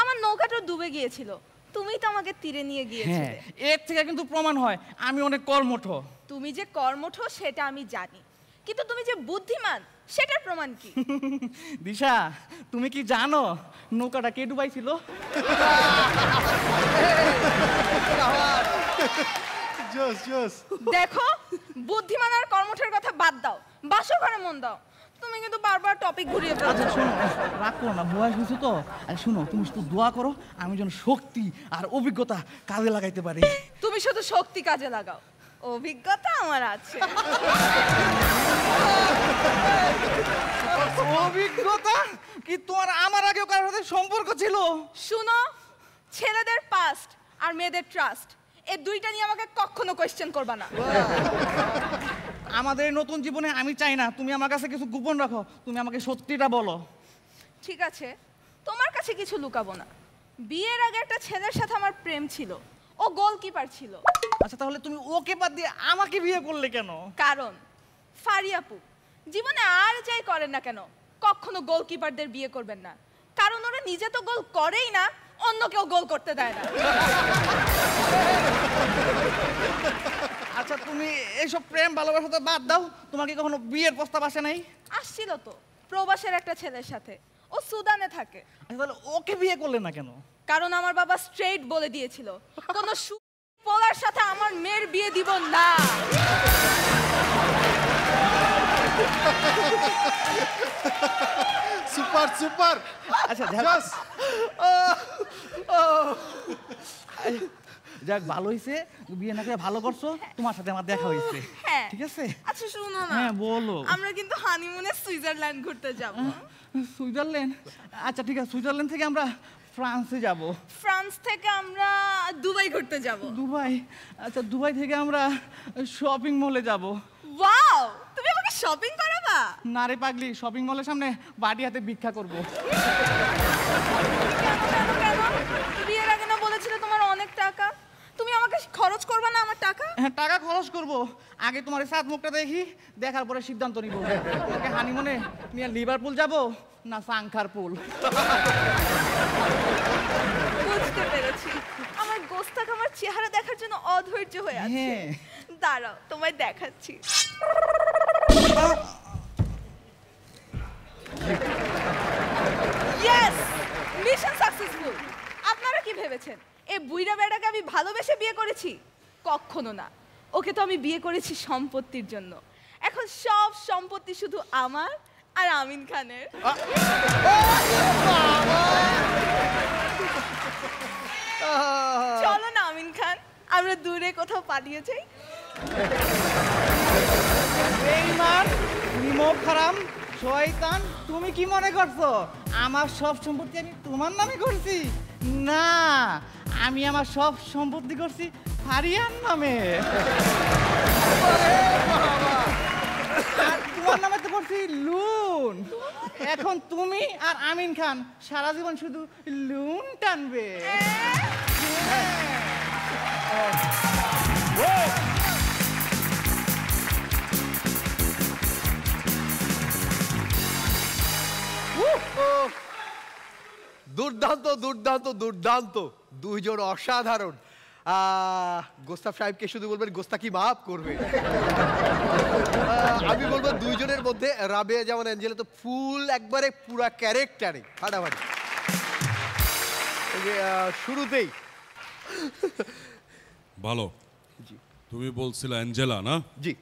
আমার নৌকাটা ডুবে গিয়েছিল, তুমিই তো আমাকে তীরে নিয়ে হ্যাঁ, গিয়েছিলে। এর থেকে কিন্তু প্রমাণ হয় আমি অনেক কর্মঠ। তুমি যে কর্মঠ সেটা আমি জানি, কিন্তু তুমি যে বুদ্ধিমান সেটার প্রমাণ কি? দিশা, তুমি কি জানো নৌকাটা কে ডুবাইছিল? জোস জোস। দেখো, বুদ্ধিমান আর কর্মঠের কথা বাদ দাও, বাসর ঘরে মন দাও। তুমি কিন্তু বারবার টপিক ঘুরিয়ে আচ্ছা ফেলছো। শোনো, রাগ করো না, বয়স হয়েছে তো। আর শোনো, তুমি শুধু দোয়া করো আমি যেন শক্তি আর অভিজ্ঞতা কাজে লাগাইতে পারি। তুমি শুধু শক্তি কাজে লাগাও, অভিজ্ঞতা আমার আছে। অভিজ্ঞতা কি তোমার আমার আগেও কারোর সাথে সম্পর্ক ছিল? শুনো, ছেলেদের পাস্ট আর মেয়েদের ট্রাস্ট, এই দুইটা নিয়ে আমাকে কখনো কোয়েশ্চেন করবা না। আমাদের নতুন জীবনে আমি চাই না তুমি আমার কাছে কিছু গোপন রাখো, তুমি আমাকে সত্যিটা বলো। ঠিক আছে, তোমার কাছে কিছু লুকাবো না। বিয়ের আগে একটা ছেলের সাথে আমার প্রেম ছিল, ও গোলকিপার ছিল। আচ্ছা, তাহলে তুমি ওকে বাদ দিয়ে আমাকে বিয়ে করলে কেন? কারণ ফারিয়াপু জীবনে আর যাই করেন না কেন, কখনো গোলকিপারদের বিয়ে করবেন না, কারণ ওরা নিজে তো গোল করেই না, অন্য কেউ গোল করতে দেয় না। আচ্ছা, তুমি এইসব প্রেম ভালোবাসা তো বাদ দাও, তোমার কি কখনো বিয়ের প্রস্তাব আসে নাই? আসছিল তো, প্রবাসের একটা ছেলের সাথে, ও সুদানে থাকে। আচ্ছা, তাহলে ওকে বিয়ে করলে না কেন? কারণ আমার বাবা স্ট্রেইট বলে দিয়েছিল, কোনো পোলার সাথে আমার মেয়ের বিয়ে দিব না। Super super. আচ্ছা জোস। যাক, ভালো হয়েছে, বিয়ে না করে ভালো করছো, তোমার সাথে আমার দেখা হয়েছে। হ্যাঁ, ঠিক আছে। আচ্ছা শুনো না, হ্যাঁ বলো। আমরা কিন্তু হানিমুনে সুইজারল্যান্ড ঘুরতে যাব। সুইজারল্যান্ড? আচ্ছা ঠিক আছে, সুইজারল্যান্ড থেকে আমরা ফ্রান্সে যাব। ফ্রান্স থেকে আমরা দুবাই ঘুরতে যাব। দুবাই? আচ্ছা, দুবাই থেকে আমরা শপিং মলে যাব। ওয়াও, তুমি আমাকে শপিং করাবা? না রে পাগলি, শপিং মলের সামনে বাড়ি হাতে ভিক্ষা করব। কেন? বিয়ের আগে না বলেছিলে তোমার অনেক টাকা, তুমি আমাকে খরচ করবে না আমার টাকা? হ্যাঁ, টাকা খরচ করব, আগে তোমার এই সাত মুখটা দেখি, দেখার পরে সিদ্ধান্ত নিব তোমাকে হানিমুনে নিয়ে লিভারপুল যাব না সাংখার পুল। বুঝতে পেরেছি, আমার গোস্তাক আমার চেহারা দেখার জন্য অধৈর্য হয়ে আছে। হ্যাঁ। দাঁড়াও, তোমায় দেখাচ্ছি। Yes, mission successful. আপনারা কি ভেবেছেন এই বুইড়া বেটাকে আমি ভালোবেসে বিয়ে করেছি? কখনো না, ওকে তো আমি বিয়ে করেছি সম্পত্তির জন্য। এখন সব সম্পত্তি শুধু আমার আর আমিন খানের। চলো না আমিন খান, আমরা দূরে কোথাও পালিয়ে যাই। বেঈমান, নিমক হারাম, শয়তান, তুমি কি মনে করছো আমার সব সম্পত্তি আমি তোমার নামে করছি? না, আমি আমার সব সম্পত্তি করছি ফারিয়ার নামে। আর তোমার নামে তো করছি লুন। এখন তুমি আর আমিন খান সারা জীবন শুধু লুন টানবে। দুর্দান্ত দুর্দান্ত দুর্দান্ত, দুইজন অসাধারণ। গোস্তাফ সাহেবকে শুধু বলবেন গোস্তা কি মাফ করবে। আমি বলবো দুইজনের মধ্যে রাবেয়া যেমন অ্যাঞ্জেলা তো ফুল একবারে পুরা ক্যারেক্টারে ফাটাফাটি। শুরুতেই ভালো। তুমি বলছিলে অ্যাঞ্জেলা না? জি।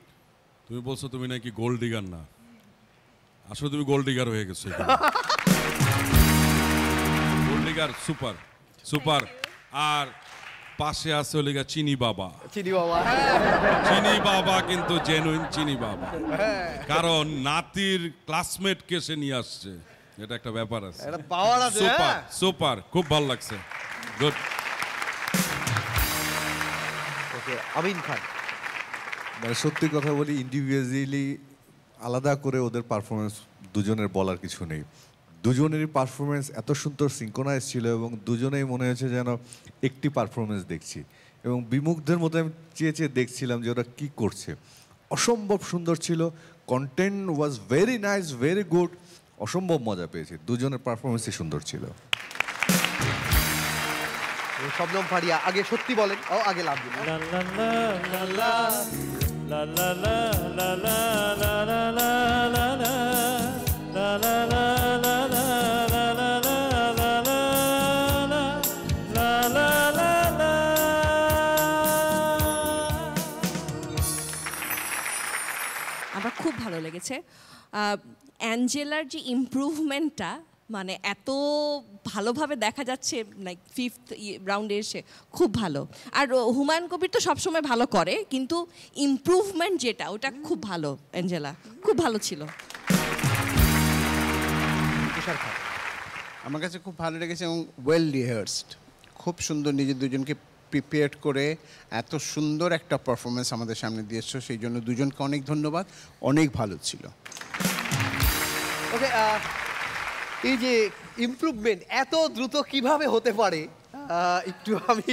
তুমি বলছো তুমি নাকি গোল্ড ডিগার না, আসলে তুমি গোল্ড ডিগার হয়ে গেছো। Gold digger super super. আর পাশে আছে ওলিগা চিনি বাবা। চিনি বাবা, চিনি বাবা কিন্তু জেনুইন চিনি বাবা, কারণ নাতির ক্লাসমেটকে সে নিয়ে আসছে, এটা একটা ব্যাপার আছে। এটা পাওয়ার আছে। সুপার সুপার, খুব ভালো লাগছে, গুড। ওকে, আমিন খান। মানে সত্যি কথা বলি, ইন্ডিভিজুয়ালি আলাদা করে ওদের পারফরমেন্স দুজনের বলার কিছু নেই। দুজনেরই পারফরমেন্স এত সুন্দর সিঙ্ক্রোনাইজ ছিল এবং দুজনেই মনে হয়েছে যেন একটি পারফরমেন্স দেখছি এবং বিমুগ্ধের মতো আমি চেয়ে চেয়ে দেখছিলাম যে ওরা কী করছে। অসম্ভব সুন্দর ছিল, content was very nice, very good, অসম্ভব মজা পেয়েছি। দুজনের পারফরমেন্সই সুন্দর ছিল। শবনম ফারিয়া আগে সত্যি বলেন, ও আগে লাভ দিন। আমার খুব ভালো লেগেছে অ্যাঞ্জেলার যে ইমপ্রুভমেন্টটা, মানে এত ভালোভাবে দেখা যাচ্ছে লাইক 5th রাউন্ডে এসে, খুব ভালো। আর হুমায়ুন কবির তো সবসময় ভালো করে, কিন্তু ইমপ্রুভমেন্ট যেটা ওটা খুব ভালো। অ্যাঞ্জেলা খুব ভালো ছিল। আমার কাছে খুব ভালো লেগেছে এবং ওয়েল রিহার্সড, খুব সুন্দর নিজে দুজনকে প্রিপেয়ার করে এত সুন্দর একটা পারফরমেন্স আমাদের সামনে দিয়েছো, সেই জন্য দুজনকে অনেক ধন্যবাদ, অনেক ভালো ছিল। ওকে, এই যে ইমপ্রুভমেন্ট এত দ্রুত কিভাবে হতে পারে, একটু আমি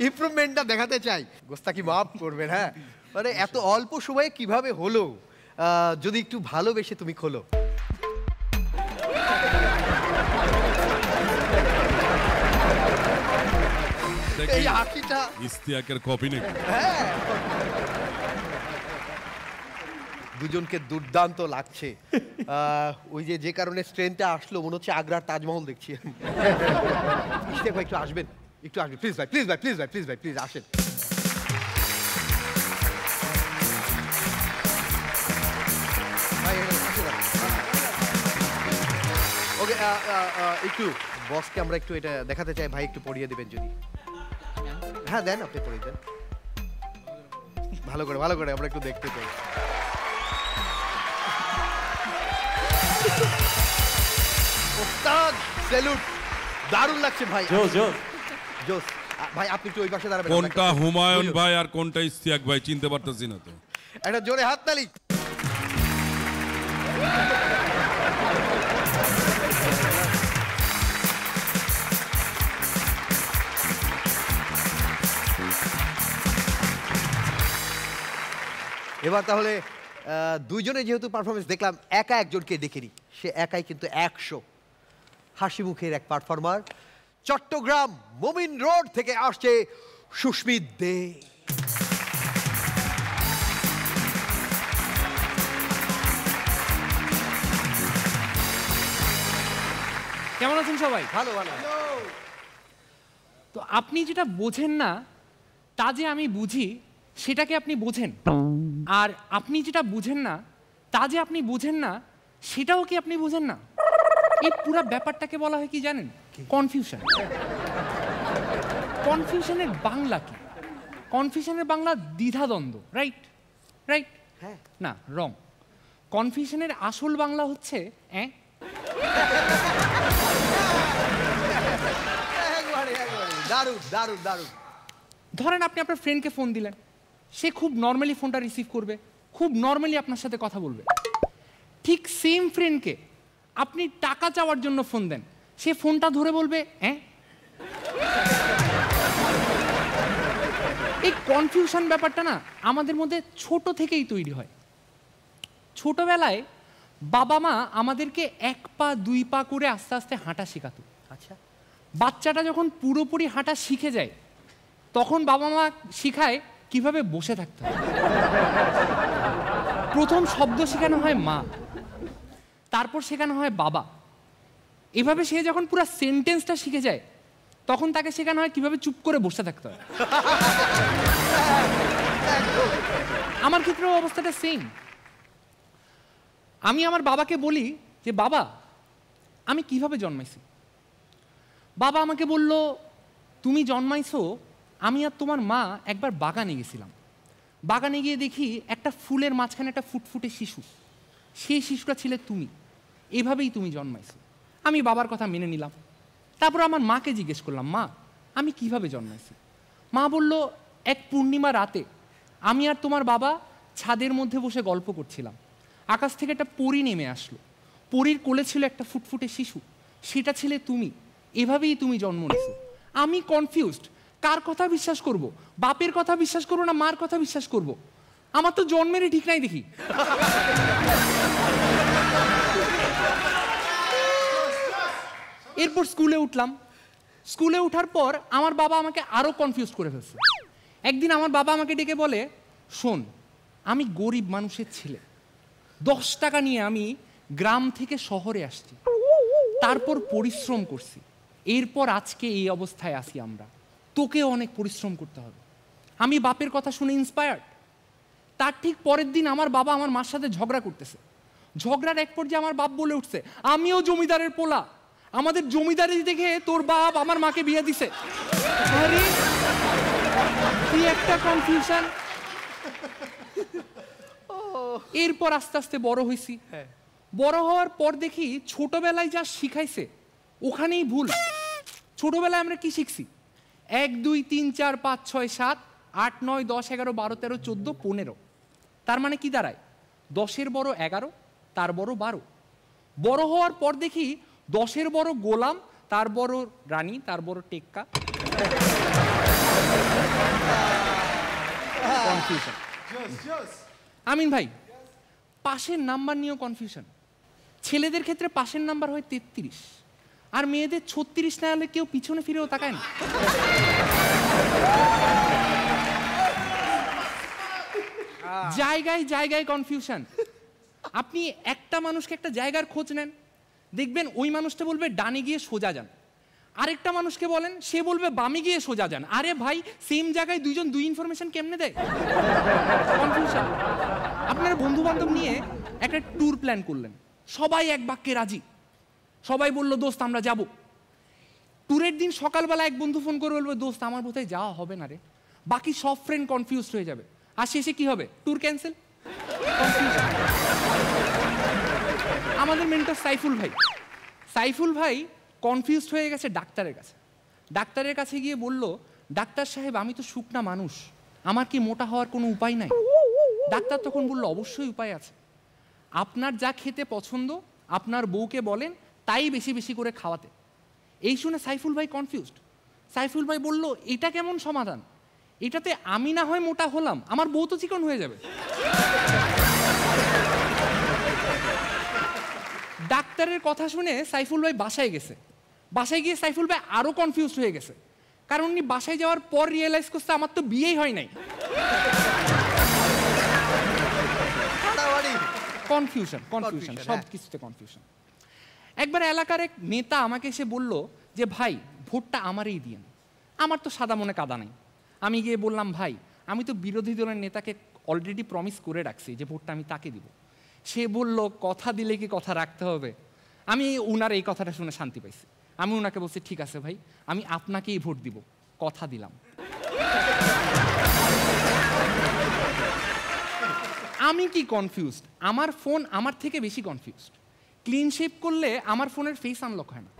ইমপ্রুভমেন্টটা দেখাতে চাই। গোস্তাকি মাফ করবেন, হ্যাঁ, মানে এত অল্প সময়ে কিভাবে হলো, যদি একটু ভালোবেসে তুমি খোলো। এই হাসিটা ইস্তিয়াকের কপি নাকি? হ্যাঁ, দুজনকে দুর্দান্ত লাগছে। ওই যে কারণে ট্রেনটা আসলো মনে হচ্ছে আগ্রার তাজমহল দেখছি। ইশতিয়াক ভাই একটু আসবেন, একটু আসবেন প্লিজ ভাই, প্লিজ ভাই, প্লিজ ভাই, প্লিজ ভাই, প্লিজ আসেন। ওকে, একটু বসকে আমরা একটু এটা দেখাতে চাই ভাই, একটু পড়িয়ে দেবেন যদি। হ্যাঁ দেন, আপনি পড়িয়ে দেন ভালো করে, ভালো করে আমরা একটু দেখতে চাই। ওস্তাদ স্যালুট, দারুণ লাগছে ভাই, জোস। ভাই আপনি একটু ওই পাশে দাঁড়াবেন। কোনটা হুমায়ুন ভাই আর কোনটা ইস্তিয়াক ভাই চিনতে পারতেছি না তো। একটা জোরে হাততালি। এবার তাহলে দুইজনে যেহেতু পারফরমেন্স দেখলাম, একা একজনকে ডেকে নিই। সে একাই কিন্তু 100 হাসি মুখের এক পারফর্মার। চট্টগ্রাম মোমিন রোড থেকে আসছে সুস্মিত দে। কেমন আছেন সবাই? ভালো ভালো। তো আপনি যেটা বোঝেন না তা যে আমি বুঝি, সেটাকে আপনি বোঝেন। আর আপনি যেটা বুঝেন না তা যে আপনি বুঝেন না, সেটাও কি আপনি বুঝেন না? এই পুরো ব্যাপারটাকে বলা হয় কি জানেন? কনফিউশন। কনফিউশনের বাংলা কি? কনফিউশনের বাংলা দ্বিধাদ্বন্দ্ব। রাইট? রাইট? হ্যাঁ। না, রং। কনফিউশনের আসল বাংলা হচ্ছে দারুণ দারুণ দারুণ। ধরেন আপনি আপনার ফ্রেন্ডকে ফোন দিলেন, সে খুব নর্মালি ফোনটা রিসিভ করবে, খুব নর্মালি আপনার সাথে কথা বলবে। ঠিক সেম ফ্রেন্ডকে আপনি টাকা চাওয়ার জন্য ফোন দেন, সে ফোনটা ধরে বলবে এই কনফিউশন ব্যাপারটা না আমাদের মধ্যে ছোট থেকেই তৈরি হয়। ছোটবেলায় বাবা মা আমাদেরকে 1 পা 2 পা করে আস্তে আস্তে হাঁটা শেখাতো। আচ্ছা, বাচ্চাটা যখন পুরোপুরি হাঁটা শিখে যায়, তখন বাবা মা শিখায় কিভাবে বসে থাকতে হয়। প্রথম শব্দ শেখানো হয় মা, তারপর শেখানো হয় বাবা। এভাবে সে যখন পুরো সেন্টেন্সটা শিখে যায়, তখন তাকে শেখানো হয় কিভাবে চুপ করে বসে থাকতে হয়। আমার ক্ষেত্রেও অবস্থাটা সেম। আমি আমার বাবাকে বলি যে বাবা, আমি কিভাবে জন্মাইছি। বাবা আমাকে বলল, তুমি জন্মাইছো, আমি আর তোমার মা একবার বাগানে গেছিলাম। বাগানে গিয়ে দেখি একটা ফুলের মাঝখানে একটা ফুটফুটে শিশু, সেই শিশুটা ছিলে তুমি, এভাবেই তুমি জন্মাইছো। আমি বাবার কথা মেনে নিলাম। তারপর আমার মাকে জিজ্ঞেস করলাম, মা আমি কিভাবে জন্মাইছি। মা বলল, এক পূর্ণিমা রাতে আমি আর তোমার বাবা ছাদের মধ্যে বসে গল্প করছিলাম, আকাশ থেকে একটা পরী নেমে আসলো, পরীর কোলে ছিল একটা ফুটফুটে শিশু, সেটা ছিলে তুমি, এভাবেই তুমি জন্ম নিছো। আমি কনফিউজড, কার কথা বিশ্বাস করব? বাপের কথা বিশ্বাস করবো না মার কথা বিশ্বাস করব? আমার তো জন্মেরই ঠিক নাই দেখি। এরপর স্কুলে উঠলাম। স্কুলে ওঠার পর আমার বাবা আমাকে আরো কনফিউজ করে ফেলছে। একদিন আমার বাবা আমাকে ডেকে বলে, শোন, আমি গরিব মানুষের ছেলে, 10 টাকা নিয়ে আমি গ্রাম থেকে শহরে আসছি, তারপর পরিশ্রম করছি, এরপর আজকে এই অবস্থায় আসি আমরা, তোকেও অনেক পরিশ্রম করতে হবে। আমি বাপের কথা শুনে ইন্সপায়ার্ড। তার ঠিক পরের দিন আমার বাবা আমার মার সাথে ঝগড়া করতেছে। ঝগড়ার এক পর্যায়ে আমার বাপ বলে উঠছে, আমিও জমিদারের পোলা, আমাদের জমিদারি দেখে তোর বাপ আমার মাকে বিয়ে দিছে। আরে কি একটা কনফিউশন। এরপর আস্তে আস্তে বড় হইছি। বড় হওয়ার পর দেখি ছোটবেলায় যা শিখাইছে ওখানেই ভুল। ছোটবেলায় আমরা কি শিখছি? 1 2 3 4 5 6 7 8 9 10 11 12 13 14 15। তার মানে কি দাঁড়ায়? 10-এর বড় 11, তার বড় 12। বড় হওয়ার পর দেখি 10-এর বড় গোলাম, তার বড় রানী, তার বড় টেক্কা। কনফিউশন। আমিন ভাই, পাশের নাম্বার নিয়েও কনফিউশন। ছেলেদের ক্ষেত্রে পাশের নাম্বার হয় 33, আর মেয়েদের 36 না হলে কেউ পিছনে ফিরেও তাকায় না। জায়গায় জায়গায় কনফিউশন। আপনি একটা মানুষকে একটা জায়গার খোঁজ নেন, দেখবেন ওই মানুষটা বলবে ডানে গিয়ে সোজা যান, আরেকটা মানুষকে বলেন, সে বলবে বামে গিয়ে সোজা যান। আরে ভাই, সেম জায়গায় দুইজন দুই ইনফরমেশন কেমনে দেয়? কনফিউশন। আপনার বন্ধু বান্ধব নিয়ে একটা ট্যুর প্ল্যান করলেন, সবাই এক বাক্যে রাজি, সবাই বললো দোস্ত আমরা যাব। ট্যুরের দিন সকালবেলা এক বন্ধু ফোন করে বলবে, দোস্ত আমার বোধহয় যাওয়া হবে না রে। বাকি সব ফ্রেন্ড কনফিউজ হয়ে যাবে, আর শেষে কি হবে? Tour cancel. আমাদের মেন্টর সাইফুল ভাই কনফিউজড হয়ে গেছে ডাক্তারের কাছে। ডাক্তারের কাছে গিয়ে বলল, ডাক্তার সাহেব আমি তো শুকনা মানুষ, আমার কি মোটা হওয়ার কোনো উপায় নাই? ডাক্তার তখন বলল, অবশ্যই উপায় আছে, আপনার যা খেতে পছন্দ আপনার বউকে বলেন তাই বেশি বেশি করে খাওয়াতে। এই শুনে সাইফুল ভাই কনফিউজড। সাইফুল ভাই বলল, এটা কেমন সমাধান? এটাতে আমি না হয় মোটা হলাম, আমার বউ তো চিকন হয়ে যাবে। ডাক্তারের কথা শুনে সাইফুল ভাই বাসায় গেছে। বাসায় গিয়ে সাইফুল ভাই আরো কনফিউজড হয়ে গেছে, কারণ উনি বাসায় যাওয়ার পর রিয়েলাইজ করছে আমার তো বিয়েই হয় নাই। কনফিউশন, সব কিছুতে কনফিউশন। একবার এলাকার এক নেতা আমাকে এসে বলল যে, ভাই ভোটটা আমারই দিয়েন, আমার তো সাদা মনে কাদা নাই। আমি গিয়ে বললাম, ভাই আমি তো বিরোধী দলের নেতাকে অলরেডি প্রমিস করে রাখছি যে ভোটটা আমি তাকে দিব। সে বলল, কথা দিলে কি কথা রাখতে হবে? আমি উনার এই কথাটা শুনে শান্তি পাইছি। আমি উনাকে বলছি, ঠিক আছে ভাই, আমি আপনাকেই ভোট দিব, কথা দিলাম। আমি কি কনফিউজড? আমার ফোন আমার থেকে বেশি কনফিউজড। ক্লিন শেপ করলে আমার ফোনের ফেস আনলক হয় না।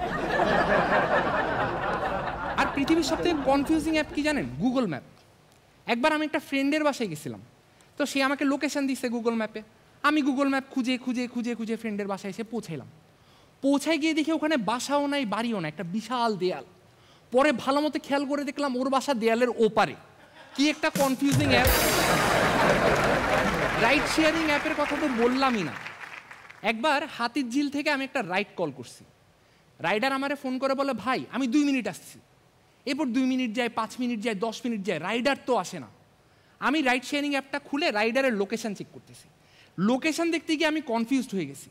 আর পৃথিবীর সবথেকে কনফিউজিং অ্যাপ কি জানেন? Google map. একবার আমি একটা ফ্রেন্ডের বাসায় গেছিলাম, তো সে আমাকে লোকেশন দিচ্ছে গুগল ম্যাপে। আমি গুগল ম্যাপ খুঁজে খুঁজে খুঁজে খুঁজে ফ্রেন্ডের বাসায় এসে পৌঁছাইলাম। পৌঁছায় গিয়ে দেখি ওখানে বাসাও নাই বাড়িও নাই, একটা বিশাল দেয়াল। পরে ভালো মতো খেয়াল করে দেখলাম ওর বাসা দেয়ালের ওপারে। কি একটা কনফিউজিং অ্যাপ! রাইড শেয়ারিং অ্যাপের কথা তো বললামই না। একবার হাতিরঝিল থেকে আমি একটা রাইড কল করছি। রাইডার আমারে ফোন করে বলে, ভাই আমি 2 মিনিট আসছি। এরপর 2 মিনিট যায়, 5 মিনিট যায়, 10 মিনিট যায়, রাইডার তো আসে না। আমি রাইড শেয়ারিং অ্যাপটা খুলে রাইডারের লোকেশন চেক করতেছি। লোকেশন দেখতে গিয়ে আমি কনফিউজড হয়ে গেছি,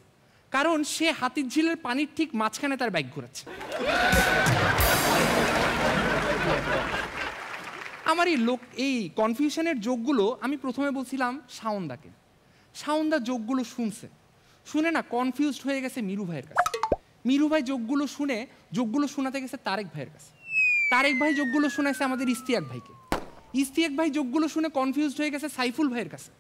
কারণ সে হাতিরঝিলের পানির ঠিক মাঝখানে তার বাইক ঘোরাচ্ছে। আমার এই কনফিউশনের যোগগুলো আমি প্রথমে বলছিলাম শাওনদাকে। শাওনদা যোগগুলো শুনে না কনফিউজড হয়ে গেছে মিরু ভাইয়ের কাছে। মিরু ভাই যোগগুলো শোনাতে গেছে তারেক ভাইয়ের কাছে। তারেক ভাই যোগগুলো শোনাইছে আমাদের ইস্তিয়াক ভাইকে। ইস্তিয়াক ভাই যোগগুলো শুনে কনফিউজড হয়ে গেছে সাইফুল ভাইয়ের কাছে।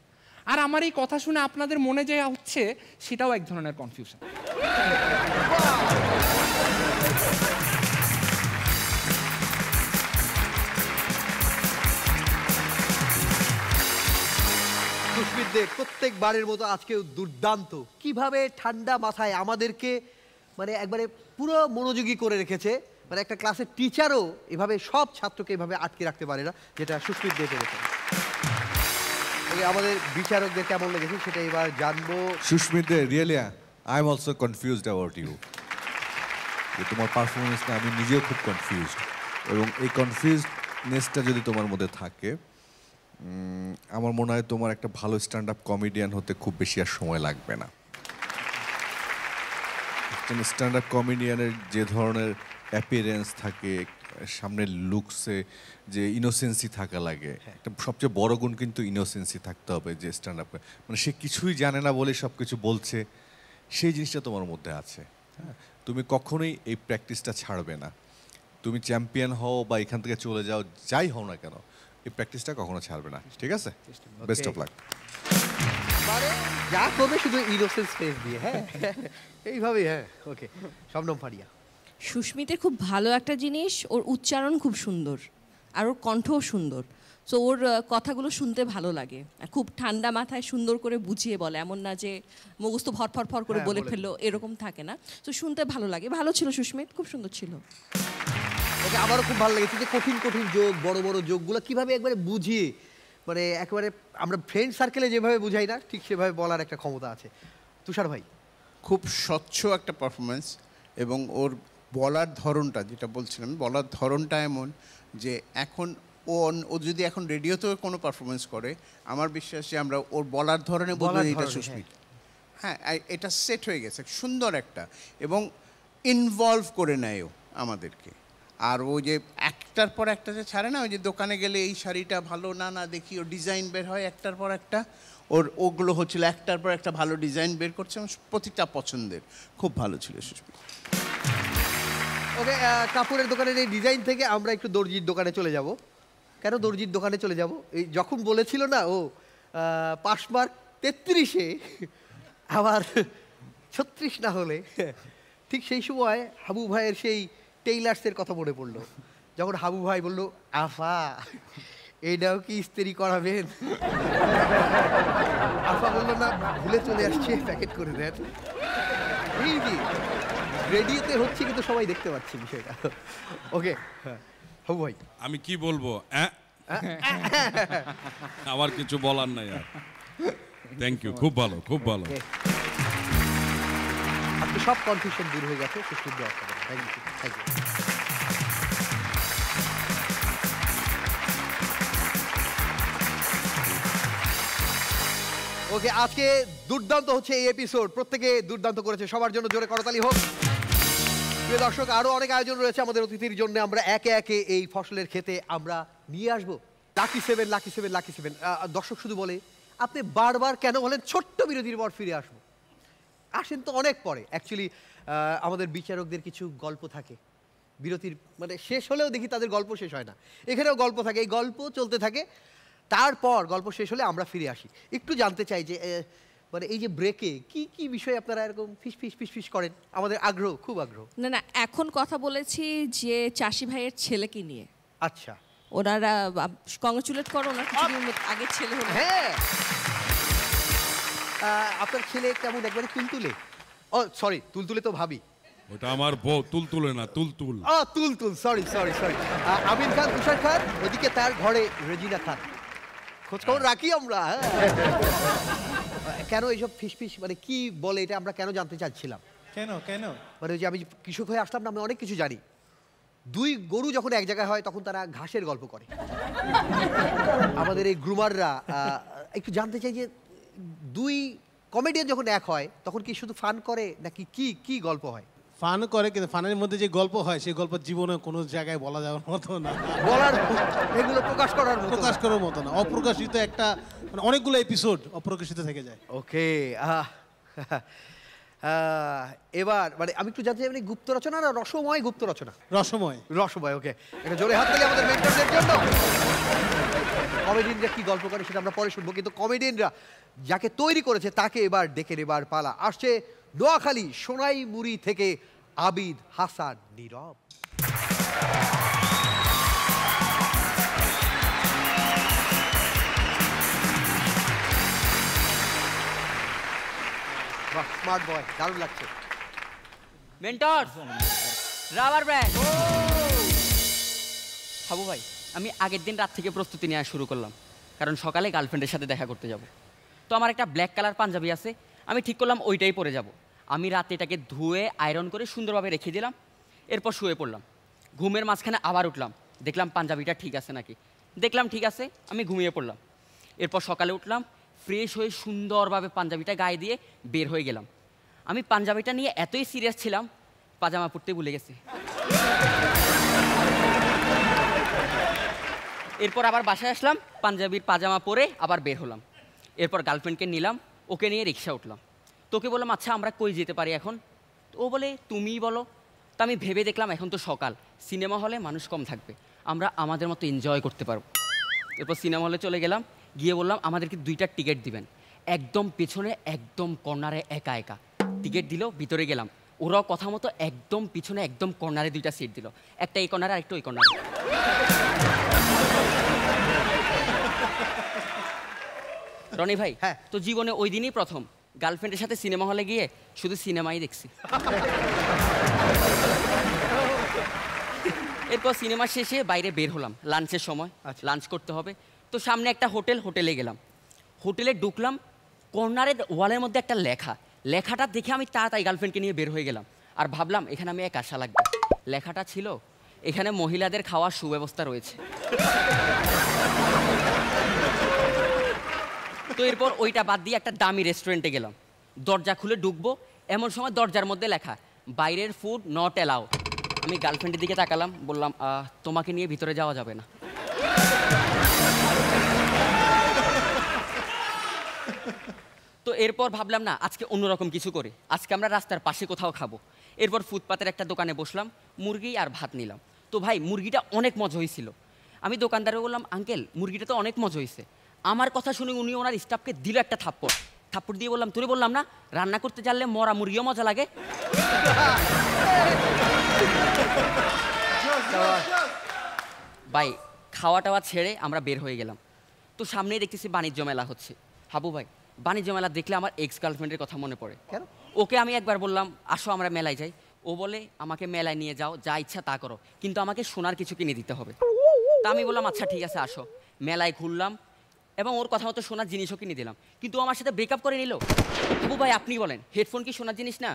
আর আমার এই কথা শুনে আপনাদের মনে যা হচ্ছে সেটাও এক ধরনের কনফিউশন। সুস্মিত সুস্মিতদের প্রত্যেকবারের মতো আজকেও দুর্দান্ত কিভাবে ঠান্ডা মাথায় আমাদেরকে মানে একবারে পুরো মনোযোগী করে রেখেছে, মানে একটা ক্লাসের টিচারও এভাবে সব ছাত্রকে এভাবে আটকে রাখতে পারে না, যেটা সুস্মিত দিয়ে পেরেছে। আমাদের বিচারকদের কেমন লেগেছে সেটা এবার জানবো। Susmit, really I am also confused about you. তোমার পারফরমেন্সটা আমি নিজেও খুব কনফিউজড, এবং এই কনফিউজনেসটা যদি তোমার মধ্যে থাকে, আমার মনে হয় তোমার একটা ভালো স্ট্যান্ড আপ কমেডিয়ান হতে খুব বেশি আর সময় লাগবে না। স্ট্যান্ড আপ কমেডিয়ানের যে ধরনের অ্যাপিয়ারেন্স থাকে, সামনের লুকসে যে ইনোসেন্সি থাকা লাগে, একটা সবচেয়ে বড় গুণ কিন্তু ইনোসেন্সি থাকতে হবে। যে স্ট্যান্ড আপ মানে সে কিছুই জানে না বলে সব কিছু বলছে, সেই জিনিসটা তোমার মধ্যে আছে। হ্যাঁ, তুমি কখনোই এই প্র্যাকটিসটা ছাড়বে না। তুমি চ্যাম্পিয়ন হও বা এখান থেকে চলে যাও, যাই হও না কেন, এই প্র্যাকটিসটা কখনো ছাড়বে না। ঠিক আছে, বেস্ট অফ লাক। যা করবে শুধু ইনোসেন্স ফেস দিয়ে, হ্যাঁ এইভাবেই। হ্যাঁ, ওকে। শবনম ফারিয়া। সুস্মিতের খুব ভালো একটা জিনিস, ওর উচ্চারণ খুব সুন্দর আর ওর কণ্ঠও সুন্দর। সো ওর কথাগুলো শুনতে ভালো লাগে, খুব ঠান্ডা মাথায় সুন্দর করে বুঝিয়ে বলে, এমন না যে মুখস্থ ফর করে বলে ফেললো, এরকম থাকে না। তো শুনতে ভালো লাগে। ভালো ছিল সুস্মিত, খুব সুন্দর ছিল। ওকে, আমারও খুব ভালো লেগেছে যে কঠিন কঠিন যোগ, বড় বড় যোগগুলো কিভাবে একবারে বুঝিয়ে, মানে একেবারে আমরা ফ্রেন্ড সার্কেলে যেভাবে বুঝাই না, ঠিক সেভাবে বলার একটা ক্ষমতা আছে। তুষার ভাই। খুব স্বচ্ছ একটা পারফরমেন্স, এবং ওর বলার ধরনটা, যেটা বলছিলাম, বলার ধরনটা এমন যে এখন ও যদি এখন রেডিওতেও কোনো পারফরমেন্স করে, আমার বিশ্বাস যে আমরা ওর বলার ধরনে বলবো এটা সুস্মিত। হ্যাঁ, এটা সেট হয়ে গেছে সুন্দর একটা, এবং ইনভলভ করে নেয় ও আমাদেরকে। আর ও যে একটার পর একটা যে ছাড়ে না, ওই যে দোকানে গেলে এই শাড়িটা ভালো না দেখি ও ডিজাইন বের হয় একটার পর একটা, ওগুলো হচ্ছিল একটার পর একটা ভালো ডিজাইন বের করছে, এবং প্রতিটা পছন্দের। খুব ভালো ছিল সুস্মিত। ওকে, কাপড়ের দোকানের এই ডিজাইন থেকে আমরা একটু দর্জির দোকানে চলে যাব। কেন দর্জির দোকানে চলে যাব? এই যখন বলেছিল না ও পাস মার্ক 33-এ আবার 36 না হলে, ঠিক সেই সময় হাবু ভাইয়ের সেই টেইলার্সের কথা মনে পড়লো, যখন হাবু ভাই বললো, আফা এইটাও কি ইস্ত্রি করাবেন? আফা বললো, না ভুলে চলে আসছে, প্যাকেট করে দেন। এই যে রেডিওতে হচ্ছে কিন্তু সবাই দেখতে পাচ্ছি বিষয়টা। ওকে, হাবু ভাই। আমি কি বলবো, আমার কিছু বলার নাই আর। থ্যাংক ইউ, খুব ভালো, খুব ভালো। আপনি সব কনফিউশন দূর হয়ে গেছে, সুস্থ দেওয়া। Thank you, thank you. Okay, আজকে দুর্দান্ত হচ্ছে এই এপিসোড, প্রত্যেকে দুর্দান্ত করেছে, সবার জন্য জোরে করতালি হোক। প্রিয় দর্শক, আরো অনেক আয়োজন রয়েছে আমাদের অতিথির জন্য। আমরা একে একে এই ফসলের ক্ষেতে আমরা নিয়ে আসবো। Lucky seven, lucky seven, lucky seven. দর্শক শুধু বলে, আপনি বারবার কেন বলেন ছোট্ট বিরতির পর ফিরে আসবো? আসেন তো অনেক পরে। অ্যাকচুয়ালি আমাদের বিচারকদের কিছু গল্প থাকে, বিরতির মানে শেষ হলেও দেখি তাদের গল্প শেষ হয় না। এখানেও গল্প থাকে, এই গল্প চলতে থাকে, তারপর গল্প শেষ হলে আমরা ফিরে আসি। একটু জানতে চাই যে মানে এই যে ব্রেকে কি কি বিষয়ে আপনারা এরকম ফিস করেন? আমাদের আগ্রহ, খুব আগ্রহ। না, এখন কথা বলেছি যে চাষি ভাইয়ের ছেলেকে নিয়ে। আচ্ছা, ওনারা কংগ্রেচুলেট করো, ওনার কিছুদিন আগে ছেলে হলো। হ্যাঁ, আপনার ছেলে কেমন একবারে তুলতুলে? ও সরি, তুলতুলে তো ভাবি। ওটা আমার বউ, তুলতুলে না, তুলতুল। তুলতুল, সরি। আমিন খান, তুষার খান, ওদিকে তার ঘরে রেজিনা খান। খোঁজখবর রাখি আমরা। কেন এইসব ফিস মানে কি বলে এটা আমরা কেন জানতে চাচ্ছিলাম। কেন মানে ওই যে আমি কৃষক হয়ে আসলাম না, আমি অনেক কিছু জানি। দুই গরু যখন এক জায়গায় হয় তখন তারা ঘাসের গল্প করে। আমাদের এই গ্রুমাররা একটু জানতে চাই যে দুই কমেডিয়ান যখন এক হয় তখন কি শুধু ফান করে নাকি কি গল্প হয়? ফান করে, কিন্তু ফানের মধ্যে যে গল্প হয় সেই গল্প জীবনে কোনো জায়গায় বলা যাওয়ার মতো না, বলার এগুলো প্রকাশ করার মতো না, অপ্রকাশিত একটা মানে অনেকগুলো এপিসোড অপ্রকাশিত থেকে যায়। ওকে, এবার মানে আমি একটু জানতে চাই, মানে গুপ্ত রচনা না রসময় গুপ্ত রচনা? রসময়। ওকে, এটা জোরে হাত তালি আমাদের মেন্টরদের জন্য। কমেডিয়ানরা কি গল্প করে সেটা আমরা পরে শুনবো, কিন্তু কমেডিয়ানরা যাকে তৈরি করেছে তাকে এবার ডেকে নেবার পালা। আসছে নোয়াখালী সোনাইমুড়ি থেকে আবিদ হাসান নীরব। স্মার্ট বয়, দারুণ লাগছে। Mentor rubber band. হাবু ভাই, আমি আগের দিন রাত থেকে প্রস্তুতি নেওয়া শুরু করলাম, কারণ সকালে গার্লফ্রেন্ডের সাথে দেখা করতে যাব। তো আমার একটা ব্ল্যাক কালার পাঞ্জাবি আছে, আমি ঠিক করলাম ওইটাই পরে যাব। আমি রাতে এটাকে ধুয়ে আয়রন করে সুন্দরভাবে রেখে দিলাম, এরপর শুয়ে পড়লাম। ঘুমের মাঝখানে আবার উঠলাম, দেখলাম পাঞ্জাবিটা ঠিক আছে নাকি, দেখলাম ঠিক আছে, আমি ঘুমিয়ে পড়লাম। এরপর সকালে উঠলাম, ফ্রেশ হয়ে সুন্দরভাবে পাঞ্জাবিটা গায়ে দিয়ে বের হয়ে গেলাম। আমি পাঞ্জাবিটা নিয়ে এতই সিরিয়াস ছিলাম, পাজামা পরতে ভুলে গেছি। এরপর আবার বাসায় আসলাম, পাঞ্জাবির পাজামা পরে আবার বের হলাম। এরপর গার্লফ্রেন্ডকে নিলাম, ওকে নিয়ে রিক্সা উঠলাম। তোকে বললাম আচ্ছা আমরা কই যেতে পারি এখন? ও বলে তুমিই বলো। তো আমি ভেবে দেখলাম এখন তো সকাল, সিনেমা হলে মানুষ কম থাকবে, আমরা আমাদের মতো এনজয় করতে পারবো। এরপর সিনেমা হলে চলে গেলাম, গিয়ে বললাম আমাদেরকে 2টা টিকিট দিবেন, একদম পেছনে একদম কর্নারে একা একা। টিকিট দিল, ভিতরে গেলাম, ওরাও কথা মতো একদম পিছনে একদম কর্নারে 2টা সিট দিল, একটা এই কর্নারে আর একটা ওই কর্নারে। রনি ভাই, হ্যাঁ, তো জীবনে ওই দিনই প্রথম গার্লফ্রেন্ডের সাথে সিনেমা হলে গিয়ে শুধু সিনেমাই দেখছি। এরপর সিনেমা শেষে বাইরে বের হলাম, লাঞ্চের সময়, লাঞ্চ করতে হবে। তো সামনে একটা হোটেলে গেলাম, হোটেলে ঢুকলাম, কর্নারের ওয়ালের মধ্যে একটা লেখাটা দেখে আমি তাড়াতাড়ি গার্লফ্রেন্ডকে নিয়ে বের হয়ে গেলাম। আর ভাবলাম এখানে আমি এক আশা লাগবে, লেখাটা ছিল এখানে মহিলাদের খাওয়ার সুব্যবস্থা রয়েছে। তো এরপর ওইটা বাদ দিয়ে একটা দামি রেস্টুরেন্টে গেলাম, দরজা খুলে ঢুকবো, এমন সময় দরজার মধ্যে লেখা বাইরের ফুড নট অ্যালাউড। আমি গার্লফ্রেন্ডের দিকে তাকালাম, বললাম তোমাকে নিয়ে ভিতরে যাওয়া যাবে না। তো এরপর ভাবলাম না, আজকে অন্যরকম কিছু করি, আজকে আমরা রাস্তার পাশে কোথাও খাবো। এরপর ফুটপাতের একটা দোকানে বসলাম, মুরগি আর ভাত নিলাম। তো ভাই মুরগিটা অনেক মজা হয়েছিল। আমি দোকানদারে বললাম আঙ্কেল মুরগিটা তো অনেক মজা হয়েছে। আমার কথা শুনে উনি ওনার স্টাফকে দিল একটা থাপ্পড় দিয়ে বললাম তোরে বললাম না রান্না করতে জানলে মরা মুরগিও মজা লাগে। ভাই খাওয়া টাওয়া ছেড়ে আমরা বের হয়ে গেলাম। তো সামনেই দেখতেছি বাণিজ্য মেলা হচ্ছে। হাবু ভাই বাণিজ্য মেলা দেখলে আমার এক্স গার্লফ্রেন্ডের কথা মনে পড়ে। ওকে আমি একবার বললাম আসো আমরা মেলায় যাই, ও বলে আমাকে মেলায় নিয়ে যাও, যা ইচ্ছা তা করো, কিন্তু আমাকে সোনার কিছু কিনে দিতে হবে। তা আমি বললাম আচ্ছা ঠিক আছে আসো। মেলায় ঘুরলাম এবং ওর কথা মতো সোনার জিনিসও কিনে দিলাম, কিন্তু আমার সাথে ব্রেকআপ করে নিল। হাবু ভাই আপনি বলেন হেডফোন কি সোনার জিনিস না?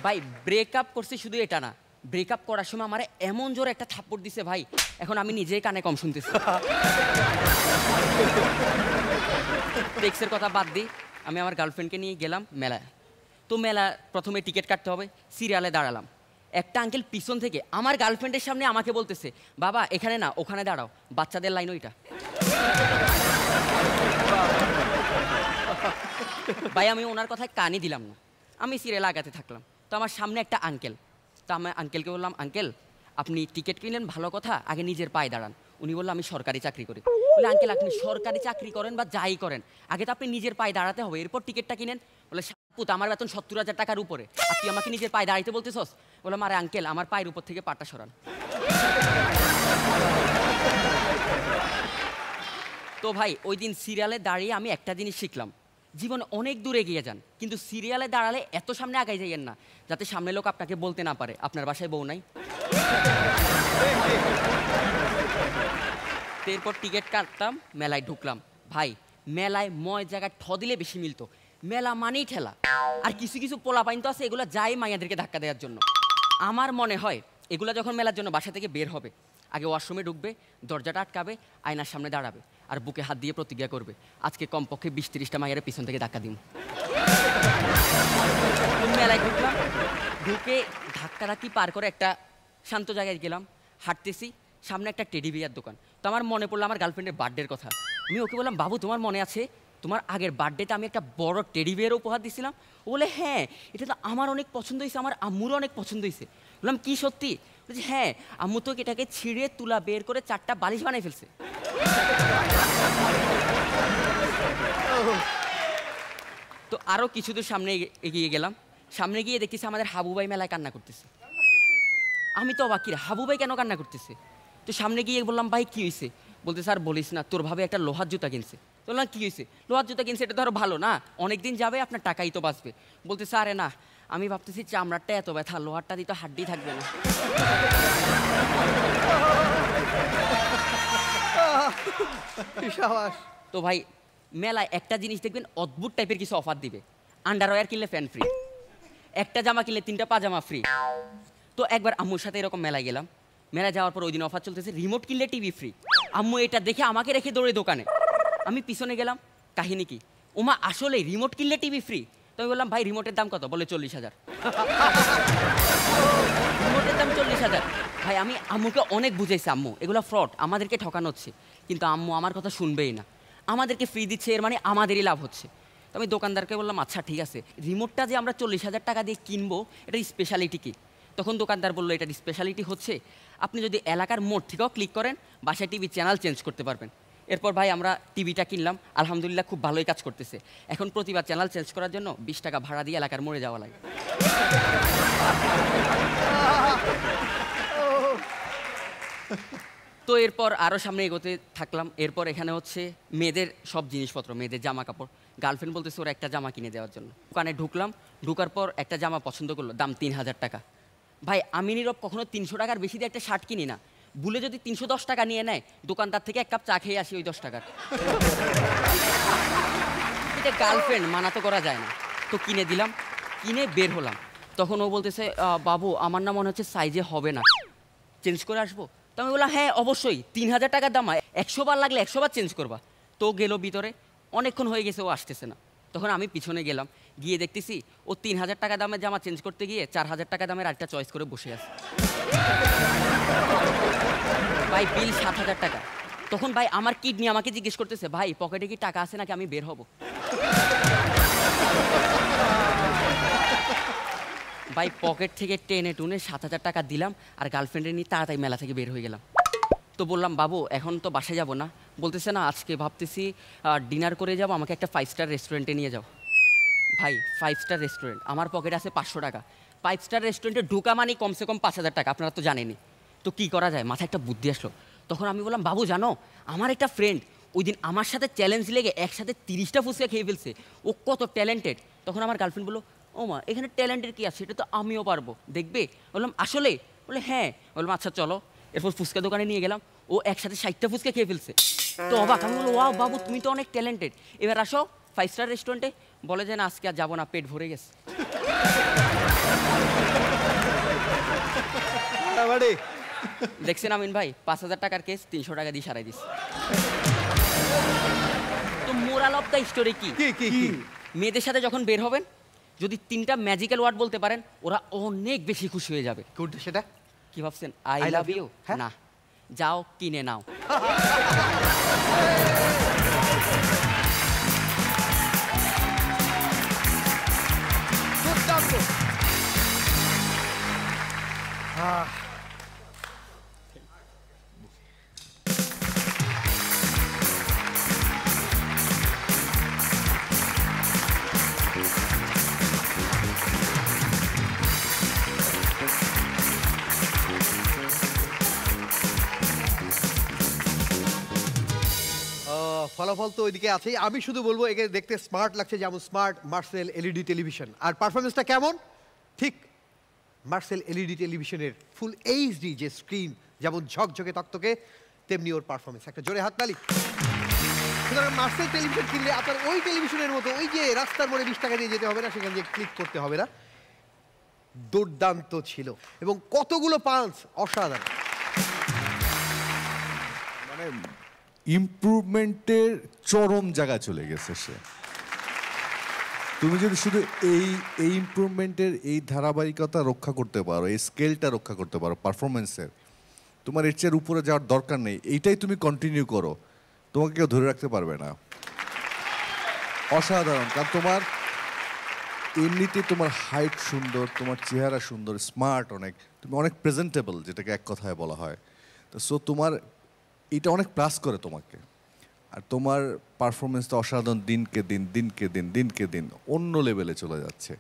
ভাই ব্রেকআপ করছে শুধু এটা না, ব্রেকআপ করার সময় আমার এমন জোরে একটা থাপ্পড় দিছে ভাই, এখন আমি নিজেই কানে কম শুনতেছি। টেক্সের কথা বাদ দিই, আমি আমার গার্লফ্রেন্ডকে নিয়ে গেলাম মেলায়। তো মেলা প্রথমে টিকিট কাটতে হবে, সিরিয়ালে দাঁড়ালাম। একটা আঙ্কেল পিছন থেকে আমার গার্লফ্রেন্ডের সামনে আমাকে বলতেছে বাবা এখানে না ওখানে দাঁড়াও, বাচ্চাদের লাইন ওইটা। ভাই আমি ওনার কথায় কানই দিলাম না, আমি সিরিয়াল আগাতে থাকলাম। তো আমার সামনে একটা আঙ্কেল, তো আমি আঙ্কেলকে বললাম আঙ্কেল আপনি টিকিট কিনলেন ভালো কথা, আগে নিজের পায়ে দাঁড়ান। উনি বললো আমি সরকারি চাকরি করি। বলে আঙ্কেল আপনি সরকারি চাকরি করেন বা যাই করেন আগে তো আপনি নিজের পায়ে দাঁড়াতে হবে, এরপর টিকিটটা কিনেন। বলে সাপুত আমার বেতন 70,000 টাকার উপরে, আর তুই আমাকে নিজের পায়ে দাঁড়াইতে বলতেছস? বললাম আরে আঙ্কেল আমার পায়ের উপর থেকে পাটা সরান। তো ভাই ওই দিন সিরিয়ালে দাঁড়িয়ে আমি একটা জিনিস শিখলাম, জীবনে অনেক দূর এগিয়ে যান কিন্তু সিরিয়ালে দাঁড়ালে এত সামনে আগাই যাইয়েন না যাতে সামনে লোক আপনাকে বলতে না পারে আপনার বাসায় বউ নাই। এরপর টিকিট কাটতাম, মেলায় ঢুকলাম। ভাই মেলায় ময় জায়গায় দিলে বেশি মিলতো, মেলা মানেই ঠেলা। আর কিছু কিছু পোলা পাইন তো আছে এগুলো যাই মাইয়াদেরকে ধাক্কা দেওয়ার জন্য। আমার মনে হয় এগুলো যখন মেলার জন্য বাসা থেকে বের হবে আগে ওয়াশরুমে ঢুকবে, দরজাটা আটকাবে, আয়নার সামনে দাঁড়াবে আর বুকে হাত দিয়ে প্রতিজ্ঞা করবে আজকে কমপক্ষে 20-30টা মাইয়ারে পিছন থেকে ধাক্কা দিন। মেলায় ঢুকলাম, ঢুকে ধাক্কি পার করে একটা শান্ত জায়গায় গেলাম, হাঁটতেছি, সামনে একটা টেডি বিয়ার দোকান। তো আমার মনে পড়লো আমার গার্লফ্রেন্ডের বার্থডের কথা। আমি ওকে বললাম বাবু তোমার মনে আছে তোমার আগের বার্থডেতে আমি একটা বড় টেডি বিয়ার উপহার দিয়েছিলাম? ও বলে হ্যাঁ এটা তো আমার অনেক পছন্দ হয়েছে, আমার আম্মুরও অনেক পছন্দ হয়েছে। বললাম কি সত্যি? বলছি হ্যাঁ আম্মু তো এটাকে ছিঁড়ে তুলা বের করে 4টা বালিশ বানিয়ে ফেলছে। তো আরও কিছু দূর সামনে এগিয়ে গেলাম, সামনে গিয়ে দেখতেছি আমাদের হাবু ভাই মেলায় কান্না করতেছে। আমি তো অবাক, হাবু ভাই কেন কান্না করতেছে? তো সামনে গিয়ে বললাম ভাই কি হয়েছে? বলতে স্যার বলিস না তোর ভাবে একটা লোহার জুতা কিনছে। তো বললাম কি হয়েছে? লোহার জুতা কিনছে, এটা ধরো ভালো না, অনেকদিন যাবে, আপনার টাকাই তো বাঁচবে। বলতেছে আরে না, আমি ভাবতেছি চামড়াটা এত ব্যথা, লোহারটা দিয়ে তো হাড্ডি থাকবে না। তো ভাই মেলায় একটা জিনিস দেখবেন অদ্ভুত টাইপের কিছু অফার দিবে। আন্ডারওয়্যার কিনলে ফ্যান ফ্রি, একটা জামা কিনলে 3টা পাজামা ফ্রি। তো একবার আম্মুর সাথে এরকম মেলায় গেলাম, মেলায় যাওয়ার পর ওই দিন অফার চলতেছে রিমোট কিনলে টিভি ফ্রি। আম্মু এটা দেখে আমাকে রেখে দৌড়ে দোকানে, আমি পিছনে গেলাম, কাহিনী কি ওমা আসলে রিমোট কিনলে টিভি ফ্রি। তো আমি বললাম ভাই রিমোটের দাম কত? বলে 40,000। রিমোটের দাম 40,000। ভাই আমি আম্মুকে অনেক বুঝাইছি, আম্মু এগুলো ফ্রড, আমাদেরকে ঠকানো হচ্ছে, কিন্তু আম্মু আমার কথা শুনবেই না। আমাদেরকে ফ্রি দিচ্ছে, এর মানে আমাদেরই লাভ হচ্ছে। তো আমি দোকানদারকে বললাম আচ্ছা ঠিক আছে, রিমোটটা যে আমরা 40,000 টাকা দিয়ে কিনবো এটার স্পেশালিটি কি? তখন দোকানদার বললো এটার স্পেশালিটি হচ্ছে আপনি যদি এলাকার মোড় থেকেও ক্লিক করেন বাসায় টিভি চ্যানেল চেঞ্জ করতে পারবেন। এরপর ভাই আমরা টিভিটা কিনলাম, আলহামদুলিল্লাহ খুব ভালোই কাজ করতেছে। এখন প্রতিবার চ্যানেল চেঞ্জ করার জন্য 20 টাকা ভাড়া দিয়ে এলাকার মোড়ে যাওয়া লাগে। তো এরপর আরও সামনে এগোতে থাকলাম। এরপর এখানে হচ্ছে মেয়েদের সব জিনিসপত্র, মেয়েদের জামা কাপড়। গার্লফ্রেন্ড বলতেছে ওরা একটা জামা কিনে দেওয়ার জন্য। দোকানে ঢুকলাম, ঢুকার পর একটা জামা পছন্দ করলো, দাম 3,000 টাকা। ভাই আমি নীরব কখনো 300 টাকার বেশি দিয়ে একটা শার্ট কিনি না, ভুলে যদি 310 টাকা নিয়ে নেয় দোকানদার থেকে 1 কাপ চা খেয়ে আসি ওই 10 টাকার। এটা গার্লফ্রেন্ড, মানা তো করা যায় না। তো কিনে দিলাম, কিনে বের হলাম। তখন ও বলতেছে বাবু আমার না মনে হচ্ছে সাইজে হবে না, চেঞ্জ করে আসবো? তো আমি বললাম হ্যাঁ অবশ্যই, 3,000 টাকার দাম, 100 বার লাগলে 100 বার চেঞ্জ করবা। তো গেল ভিতরে, অনেকক্ষণ হয়ে গেছে ও আসতেছে না। তখন আমি পিছনে গেলাম, গিয়ে দেখতেছি ও 3,000 টাকা দামের জামা চেঞ্জ করতে গিয়ে 4,000 টাকা দামের আরেকটা চয়েস করে বসে আছে। ভাই বিল 7,000 টাকা। তখন ভাই আমার কিডনি আমাকে জিজ্ঞেস করতেছে ভাই পকেটে কি টাকা আছে নাকি আমি বের হব? ভাই পকেট থেকে টেনে টুনে 7,000 টাকা দিলাম আর গার্লফ্রেন্ডে নিয়ে তাড়াতাড়ি মেলা থেকে বের হয়ে গেলাম। তো বললাম বাবু এখন তো বাসায় যাব না। বলতেছে না আজকে ভাবতেছি ডিনার করে যাব, আমাকে একটা 5 স্টার রেস্টুরেন্টে নিয়ে যাও। ভাই 5 স্টার রেস্টুরেন্ট, আমার পকেটে আছে 500 টাকা। 5 স্টার রেস্টুরেন্টে ঢোকা মানে কমসে কম 5,000 টাকা, আপনারা তো জানেনই। তো কী করা যায়, মাথায় একটা বুদ্ধি আসলো। তখন আমি বললাম বাবু জানো আমার একটা ফ্রেন্ড ওই দিন আমার সাথে চ্যালেঞ্জ লেগে একসাথে 30টা ফুচকা খেয়ে ফেলছে, ও কত ট্যালেন্টেড। তখন আমার গার্লফ্রেন্ড বললো ও মা এখানে ট্যালেন্টের কী আছে, এটা তো আমিও পারবো, দেখবে? বললাম আসলে? বলে হ্যাঁ। বললাম আচ্ছা চলো। এরপর ফুচকা দোকানে নিয়ে গেলাম, ও একসাথে 60টা ফুচকা খেয়ে ফেলছে। তো অবাক, আমি বললো ওয়াও বাবু তুমি তো অনেক ট্যালেন্টেড, এবার আসো 5 স্টার রেস্টুরেন্টে। বলে যে না আজকে আর যাবো না, পেট ভরে গেছে। দেখছেন আমিন ভাই 5,000 টাকার কেস 300 টাকা দিয়ে সারাই দিস। তো মোরাল অফ দ্য স্টোরি কি? মেয়েদের সাথে যখন বের হবেন যদি 3টা ম্যাজিক্যাল ওয়ার্ড বলতে পারেন ওরা অনেক বেশি খুশি হয়ে যাবে। কোনটা সেটা? কি ভাবছেন? I love you? না, যাও কিনে নাও। ফলাফল তো ওইদিকে আছেই। আমি শুধু বলবো একে দেখতে স্মার্ট লাগছে, যেমন স্মার্ট মার্সেল এলইডি টেলিভিশন। আর পারফরমেন্সটা কেমন? ঠিক মার্সেল এলইডি টেলিভিশনের ফুল এইচডি যে স্ক্রিন যেমন ঝকঝকে তকতকে, তেমনি ওর পারফরমেন্স। একটা জোরে হাততালি। সুতরাং মার্সেল টেলিভিশন কিনলে আপনার ওই টেলিভিশনের মতো ওই যে রাস্তার মোড়ে 20 টাকা দিয়ে যেতে হবে না, সেখানে যে ক্লিক করতে হবে না। দুর্দান্ত ছিল এবং কতগুলো পাঞ্চ, অসাধারণ। মানে ইমপ্রুভমেন্টের চরম জায়গায় চলে গেছে সে। তুমি যদি শুধু এই ইমপ্রুভমেন্টের এই ধারাবাহিকতা রক্ষা করতে পারো, এই স্কেলটা রক্ষা করতে পারো পারফরমেন্সের, তোমার এর চেয়ে উপরে যাওয়ার দরকার নেই। এইটাই তুমি কন্টিনিউ করো, তোমাকে কেউ ধরে রাখতে পারবে না। অসাধারণ, কারণ তোমার এমনিতে তোমার হাইট সুন্দর, তোমার চেহারা সুন্দর, স্মার্ট অনেক, তুমি অনেক প্রেজেন্টেবল, যেটাকে এক কথায় বলা হয়। তো সো তোমার এটা অনেক প্লাস করে তোমাকে। আর তোমার পারফরমেন্সটা অসাধারণ, দিনকে দিন অন্য লেভেলে চলে যাচ্ছে।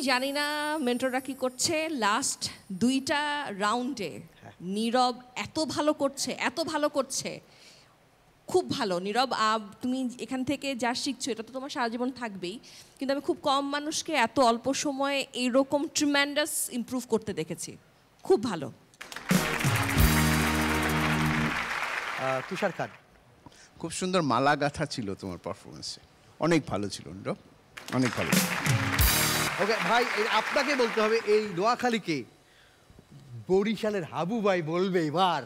জানি না মেন্টররা কি করছে, লাস্ট 2টা রাউন্ডে নীরব এত ভালো করছে, খুব ভালো। নীরব, তুমি এখান থেকে যা শিখছো এটা তো তোমার সারা জীবন থাকবেই, কিন্তু আমি খুব কম মানুষকে এত অল্প সময়ে এইরকম ট্রিমেন্ডাস ইমপ্রুভ করতে দেখেছি। খুব ভালো। তুষার খান, খুব সুন্দর মালা গাথা ছিল তোমার পারফরমেন্সে, অনেক ভালো ছিল নীরব, অনেক ভালো। ওকে ভাই, আপনাকে বলতে হবে এই নোয়াখালীকে বরিশালের হাবু ভাই বলবে এবার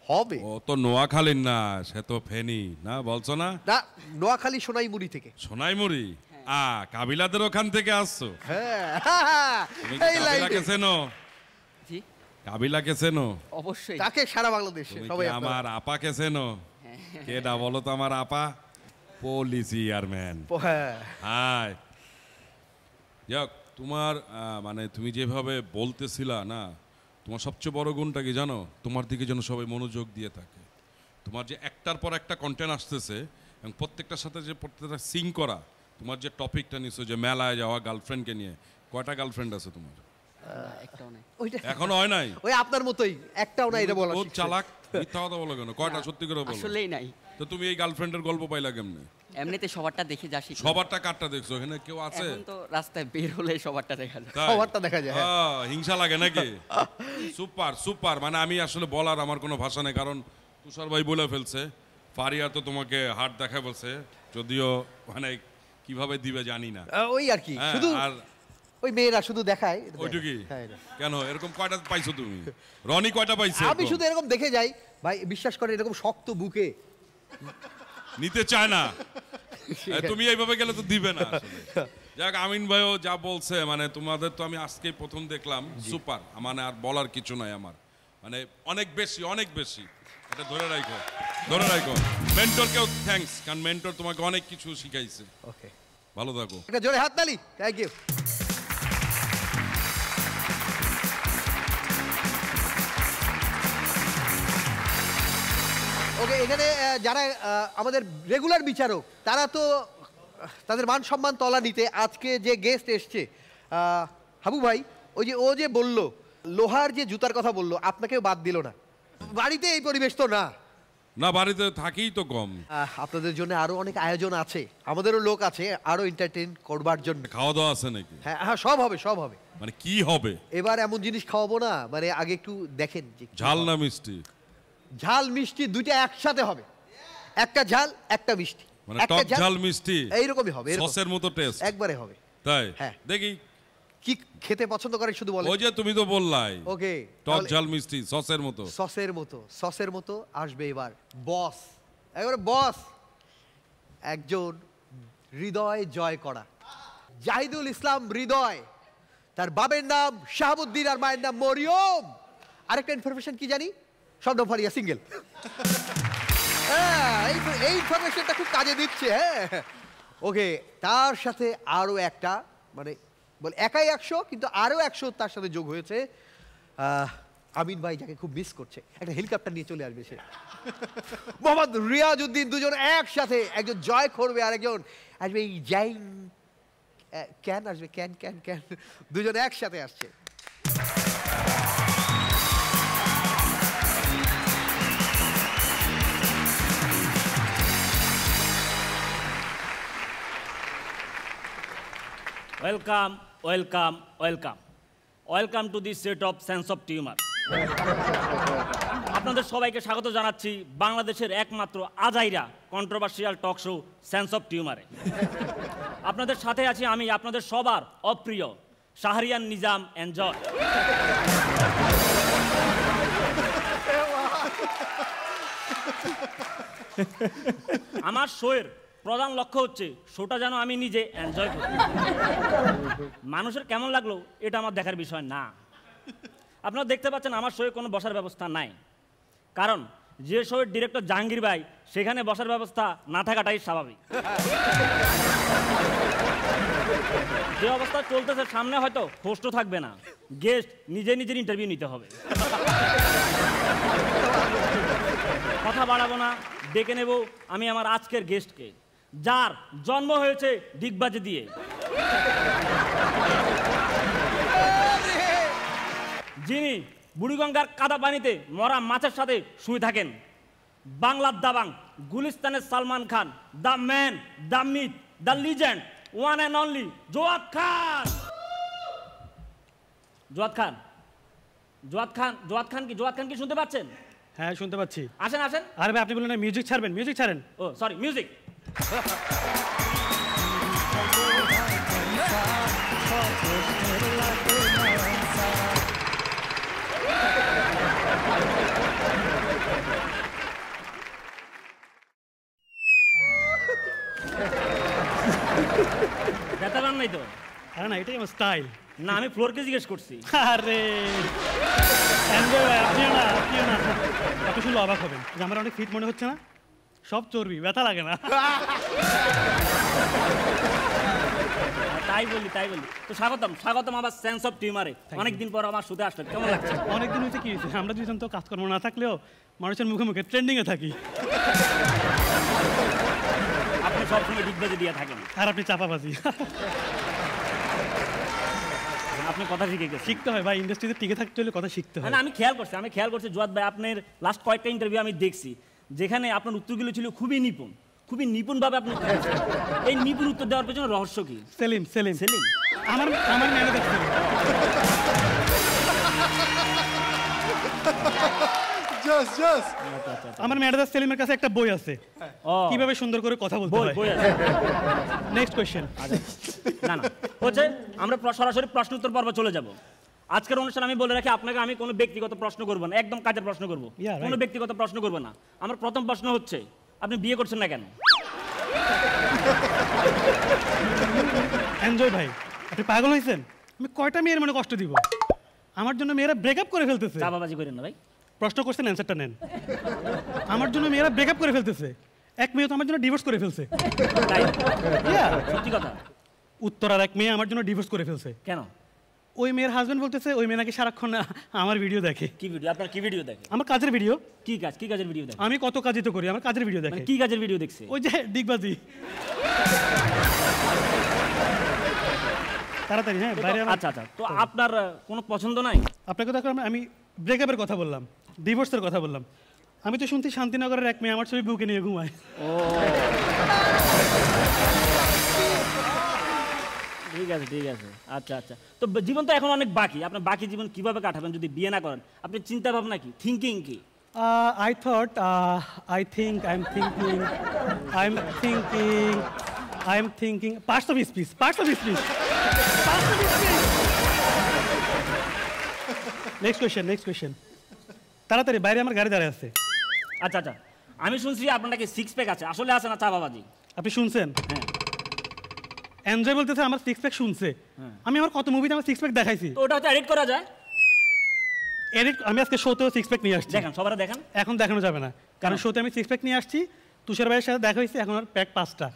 হবে। ও তো নোয়াখালীর না, সে তো ফেনী না, বলছো না? না, নোয়াখালী সোনাইমুড়ি থেকে। সোনাইমুড়ি? কাবিলাদের ওখান থেকে আসছো? হ্যাঁ, তুমি কি কাবিলাকে চেনো? জি, কাবিলাকে চেনো? অবশ্যই। তাকে সারা বাংলাদেশে সবাই। আমার আপাকে চেনো? কেডা বলো তো আমার আপা? Police chairman. হাই যাক, তোমার মানে তুমি যেভাবে বলতেছিলা না, তোমার সবচেয়ে বড় গুণটা কি জানো? তোমার দিকে যেন সবাই মনোযোগ দিয়ে থাকে। তোমার যে একটার পর একটা কন্টেন্ট আসতেছে এবং প্রত্যেকটার সাথে যে প্রত্যেকটা সিং করা, তোমার যে টপিকটা নিছো যে মেলায় যাওয়া গার্লফ্রেন্ডকে নিয়ে, কয়টা গার্লফ্রেন্ড আছে তোমার? একটাও নাই। এখনো হয় নাই? ওই আপনার মতোই একটাও নাই, এটা বলা। ও চালাক, মিথ্যা কথা বলো কেন? কয়টা সত্যি করে বলো? আসলেই নাই। তো তুমি এই গার্লফ্রেন্ডের গল্প পাইলা কেমনে? এমনিতে সবারটা দেখে যাচ্ছি। সবারটা কাটটা দেখছো? এখানে কেউ আছে? এখন তো রাস্তায় বের হলে সবারটা দেখা যায়। সবারটা দেখা যায়। হিংসা লাগে নাকি? সুপার সুপার, মানে আমি আসলে বলার আমার কোনো ভাষা নেই, কারণ তুষার ভাই বলে ফেলছে। ফারিয়া তো তোমাকে হাট দেখা বলছে, যদিও মানে কিভাবে দিবে জানি না। ওই আর কি, শুধু আর ওই মেয়েরা শুধু দেখায় ওইটুকুই। কেন এরকম কয়টা পাইছো তুমি? রনি কয়টা পাইছে? আমি শুধু এরকম দেখে যাই ভাই, বিশ্বাস করে এরকম শক্ত বুকে নিতে চায় না। তুমি এইভাবে গেলে তো দিবে না। যাক, আমিন ভাইও যা বলছে, মানে তোমাদের তো আমি আজকে প্রথম দেখলাম, সুপার। মানে আর বলার কিছু নাই আমার, মানে অনেক বেশি অনেক বেশি। এটা ধরে রাখো, ধরে রাখো। মেন্টরকেও থ্যাঙ্কস, কারণ মেন্টর তোমাকে অনেক কিছু শিখাইছে। ওকে, ভালো থাকো। একটা জোরে হাততালি। Thank you. ওকে, এখানে যারা আমাদের রেগুলার বিচারক, তারা তো তাদের মান সম্মান তলা নিতে আজকে যে গেস্ট এসছে হাবু ভাই, ওই যে ও যে বলল লোহার যে জুতার কথা বললো, আপনাকেও বাদ দিল না। বাড়িতে এই পরিবেশ তো না, না বাড়িতে থাকেই তো কম। আপনাদের জন্য আরো অনেক আয়োজন আছে, আমাদেরও লোক আছে আরো এন্টারটেইন করবার জন্য। খাওয়া দাওয়া আছে নাকি? হ্যাঁ হ্যাঁ, সব হবে সব হবে। মানে কি হবে এবার? এমন জিনিস খাওয়াবো না, মানে আগে একটু দেখেন যে ঝাল না মিষ্টি? ঝাল মিষ্টি দুইটা একসাথে হবে, একটা ঝাল একটা মিষ্টি, মানে টক ঝাল মিষ্টি এইরকমই হবে, সসের মতো টেস্ট একবারে হবে। তাই? হ্যাঁ, দেখি কি খেতে পছন্দ করে শুধু বলেন। ওই যে তুমি তো বললাই ওকে, টক ঝাল মিষ্টি সসের মতো। সসের মতো, সসের মতো আসবে এবার বস, এবারে বস একজন হৃদয় জয় করা, জাহিদুল ইসলাম হৃদয়। তার বাবার নাম শাহাবুদ্দিন আর মায়ের নাম মরিয়ম। আরেকটা ইনফরমেশন কি জানি, শবনম ফারিয়া সিঙ্গেল। হ্যাঁ, এই ইনফরমেশনটা খুব কাজে দিচ্ছে। হ্যাঁ, ওকে, তার সাথে আরো একটা, মানে বলে একাই 100, কিন্তু আরো 100 তার সাথে যোগ হয়েছে। আমিন ভাই যাকে খুব মিস করছে, একটা হেলিকপ্টার নিয়ে চলে আসবে সে। মোহাম্মদ রিয়াজউদ্দিন, দুজন একসাথে, একজন জয় করবে আর একজন আসবে এই জাইন ক্যান আসবে, ক্যান ক্যান ক্যান, দুজন একসাথে আসছে। Welcome welcome welcome welcome to the set of sense of tumour. আপনাদের সবাইকে স্বাগত জানাচ্ছি বাংলাদেশের একমাত্র আজাইরা controversial talk show sense of টিউমারে। আপনাদের সাথে আছি আমি, আপনাদের সবার অপ্রিয় শাহরিয়ান নিজাম। এনজয়। আমার শোয়ের প্রধান লক্ষ্য হচ্ছে শোটা যেন আমি নিজে এনজয় করি। মানুষের কেমন লাগলো এটা আমার দেখার বিষয় না। আপনারা দেখতে পাচ্ছেন আমার শোয়ে কোনো বসার ব্যবস্থা নাই, কারণ যে শোয়ের ডিরেক্টর জাহাঙ্গীর ভাই, সেখানে বসার ব্যবস্থা না থাকাটাই স্বাভাবিক। যে অবস্থা চলতেছে, সামনে হয়তো হোস্টও থাকবে না, গেস্ট নিজে নিজের ইন্টারভিউ নিতে হবে। কথা বাড়াবো না, ডেকে নেব আমি আমার আজকের গেস্টকে, যার জন্ম হয়েছে ডিগবাজি দিয়ে। যিনি বুড়িগঙ্গার কাদা পানিতে মরা মাছের সাথে শুয়ে থাকেন, বাংলার দাবাং, গুলিস্তানের Salman Khan, the man, the myth, the legend, one and only Joyad Khan. Joyad Khan, Joyad Khan, Joyad Khan কি, জোয়াদ খান কি শুনতে পাচ্ছেন? হ্যাঁ শুনতে পাচ্ছি। আসেন আসেন। আরে ভাই আপনি বললেন না মিউজিক ছাড়বেন, মিউজিক ছাড়েন। ও সরি, মিউজিক। ব্যথা পান নাই তো? আরে না, এটাই আমার স্টাইল। না, আমি ফ্লোরকে জিজ্ঞেস করছি। আরে এনজয় ভাই, আপনিও না, আপনিও না। আপনি শুনলে অবাক হবেন যে আমার অনেক ফিট মনে হচ্ছে না? সব চর্বি, ব্যথা লাগে না। তাই বলি, তাই বলি। তো স্বাগতম, স্বাগতম আমার সেন্স অফ টিউমারে। অনেকদিন পর আমার শুতে আসলে কেমন লাগছে? অনেকদিন হয়েছে। কি হয়েছে? আমরা দুজন তো কাজকর্ম না থাকলেও মানুষের মুখে মুখে ট্রেন্ডিংয়ে থাকি। আপনি সবসময় ডিগবাজি দিয়ে থাকেন। আর আপনি চাপাবাজি। আপনি কথা শিখে গেছেন। শিখতে হয় ভাই, ইন্ডাস্ট্রিতে টিকে থাকতে হলে কথা শিখতে হয়। না, আমি খেয়াল করছি জোয়াদ ভাই, আপনার লাস্ট কয়েকটা ইন্টারভিউ আমি দেখছি, যেখানে আপনার উত্তরগুলো ছিল খুবই নিপুণ, খুবই নিপুণভাবে আপনি উত্তর দিয়েছেন। এই নিপুণ উত্তর দেওয়ার পেছনে রহস্য কি? সেলিম, সেলিম, সেলিম আমার ম্যানেজার সেলিম। আমার ম্যানেজার সেলিমের কাছে একটা বই আছে, কিভাবে সুন্দর করে কথা বলতে হয়। Next question. না না, হচ্ছে আমরা সরাসরি প্রশ্ন উত্তর পর্ব চলে যাব। আজকের অনুষ্ঠান আমি বলে রাখি, আপনাকে আমি কোনো ব্যক্তিগত প্রশ্ন করব না, একদম কাজের প্রশ্ন করব, কোনো ব্যক্তিগত প্রশ্ন করব না। আমার প্রথম প্রশ্ন হচ্ছে, আপনি বিয়ে করছেন না কেন? এনজয় ভাই, আপনি পাগল হয়েছেন? আমি কয়টা মেয়ের মনে কষ্ট দিব? আমার জন্য মেয়েরা ব্রেকআপ করে ফেলতেছে। চাপাবাজি করেন না ভাই। প্রশ্ন করছেন, অ্যান্সারটা নেন। আমার জন্য মেয়েরা ব্রেকআপ করে ফেলতেছে। এক মেয়ে তো আমার জন্য ডিভোর্স করে ফেলছে। সত্যি কথা। উত্তর আর এক মেয়ে আমার জন্য ডিভোর্স করে ফেলছে। কেন? ওই মেয়ের হাজবেন্ড বলতেছে ওই মেয়ে নাকি সারাক্ষণ আমার ভিডিও দেখে। কি ভিডিও? আপনার কি ভিডিও দেখে? আমার কাজের ভিডিও। কি কাজ? কি কাজের ভিডিও দেখে? আমি কত কাজই তো করি, আমার কাজের ভিডিও দেখে। কি কাজের ভিডিও দেখছে? ওই যে ডিগবাজি। তাড়াতাড়ি। হ্যাঁ বাইরে। আচ্ছা আচ্ছা, তো আপনার কোনো পছন্দ নাই? আপনাকে তো আমি ব্রেকআপের কথা বললাম, ডিভোর্সের কথা বললাম। আমি তো শুনছি শান্তিনগরের এক মেয়ে আমার ছবি বুকে নিয়ে ঘুমায়। ও ঠিক আছে, ঠিক আছে। আচ্ছা আচ্ছা, তো জীবন তো এখন অনেক বাকি, আপনার বাকি জীবন কিভাবে কাটাবেন যদি বিয়ে না করেন? আপনি চিন্তা ভাবনা কি, থিঙ্কিং কি? I am thinking parts of speech. Next question. তাড়াতাড়ি, বাইরে আমার গাড়ি দাঁড়ায় আছে। আচ্ছা আচ্ছা, আমি শুনছি আপনার নাকি সিক্স প্যাক আছে, আসলে আছে না চাপাবাজি? আপনি শুনছেন? হ্যাঁ। এনজয় বলতেছে আমার সিক্স প্যাক শুনছে। আমি আমার কত মুভিতে আমার সিক্স প্যাক দেখাইছি। তো ওটা হয়তো এডিট করা যায়। এডিট আমি আজকে শোতেও সিক্স প্যাক নিয়ে আসছি। দেখেন, সবার দেখেন। এখন দেখানো যাবে না, কারণ শোতে আমি সিক্স প্যাক নিয়ে আসছি। তুষার ভাইয়ের সাথে দেখা হয়েছে, এখন আর প্যাক 5টা।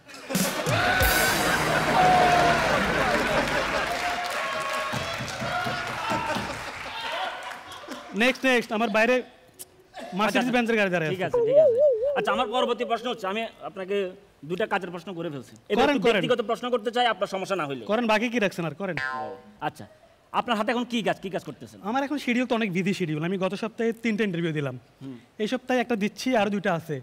নেক্সট আমার বাইরে মার্সিডিজ বেঞ্জের গাড়ি দাঁড়ায়। ঠিক আছে, ঠিক আছে। আচ্ছা, আমার পরবর্তী প্রশ্ন হচ্ছে, আমি আপনাকে দুটা কাজের প্রশ্ন করে ফেলছি। এবার ব্যক্তিগত প্রশ্ন করতে চাই, আপনার সমস্যা না হইলে করেন। বাকি কি রাখছেন আর করেন। আচ্ছা, আপনার হাতে এখন কি কাজ করতেছেন? আমার এখন শিডিউল তো অনেক বিধি শিডিউল। আমি গত সপ্তাহে 3টা ইন্টারভিউ দিলাম, এই সপ্তাহে একটা দিচ্ছি, আরো 2টা আছে।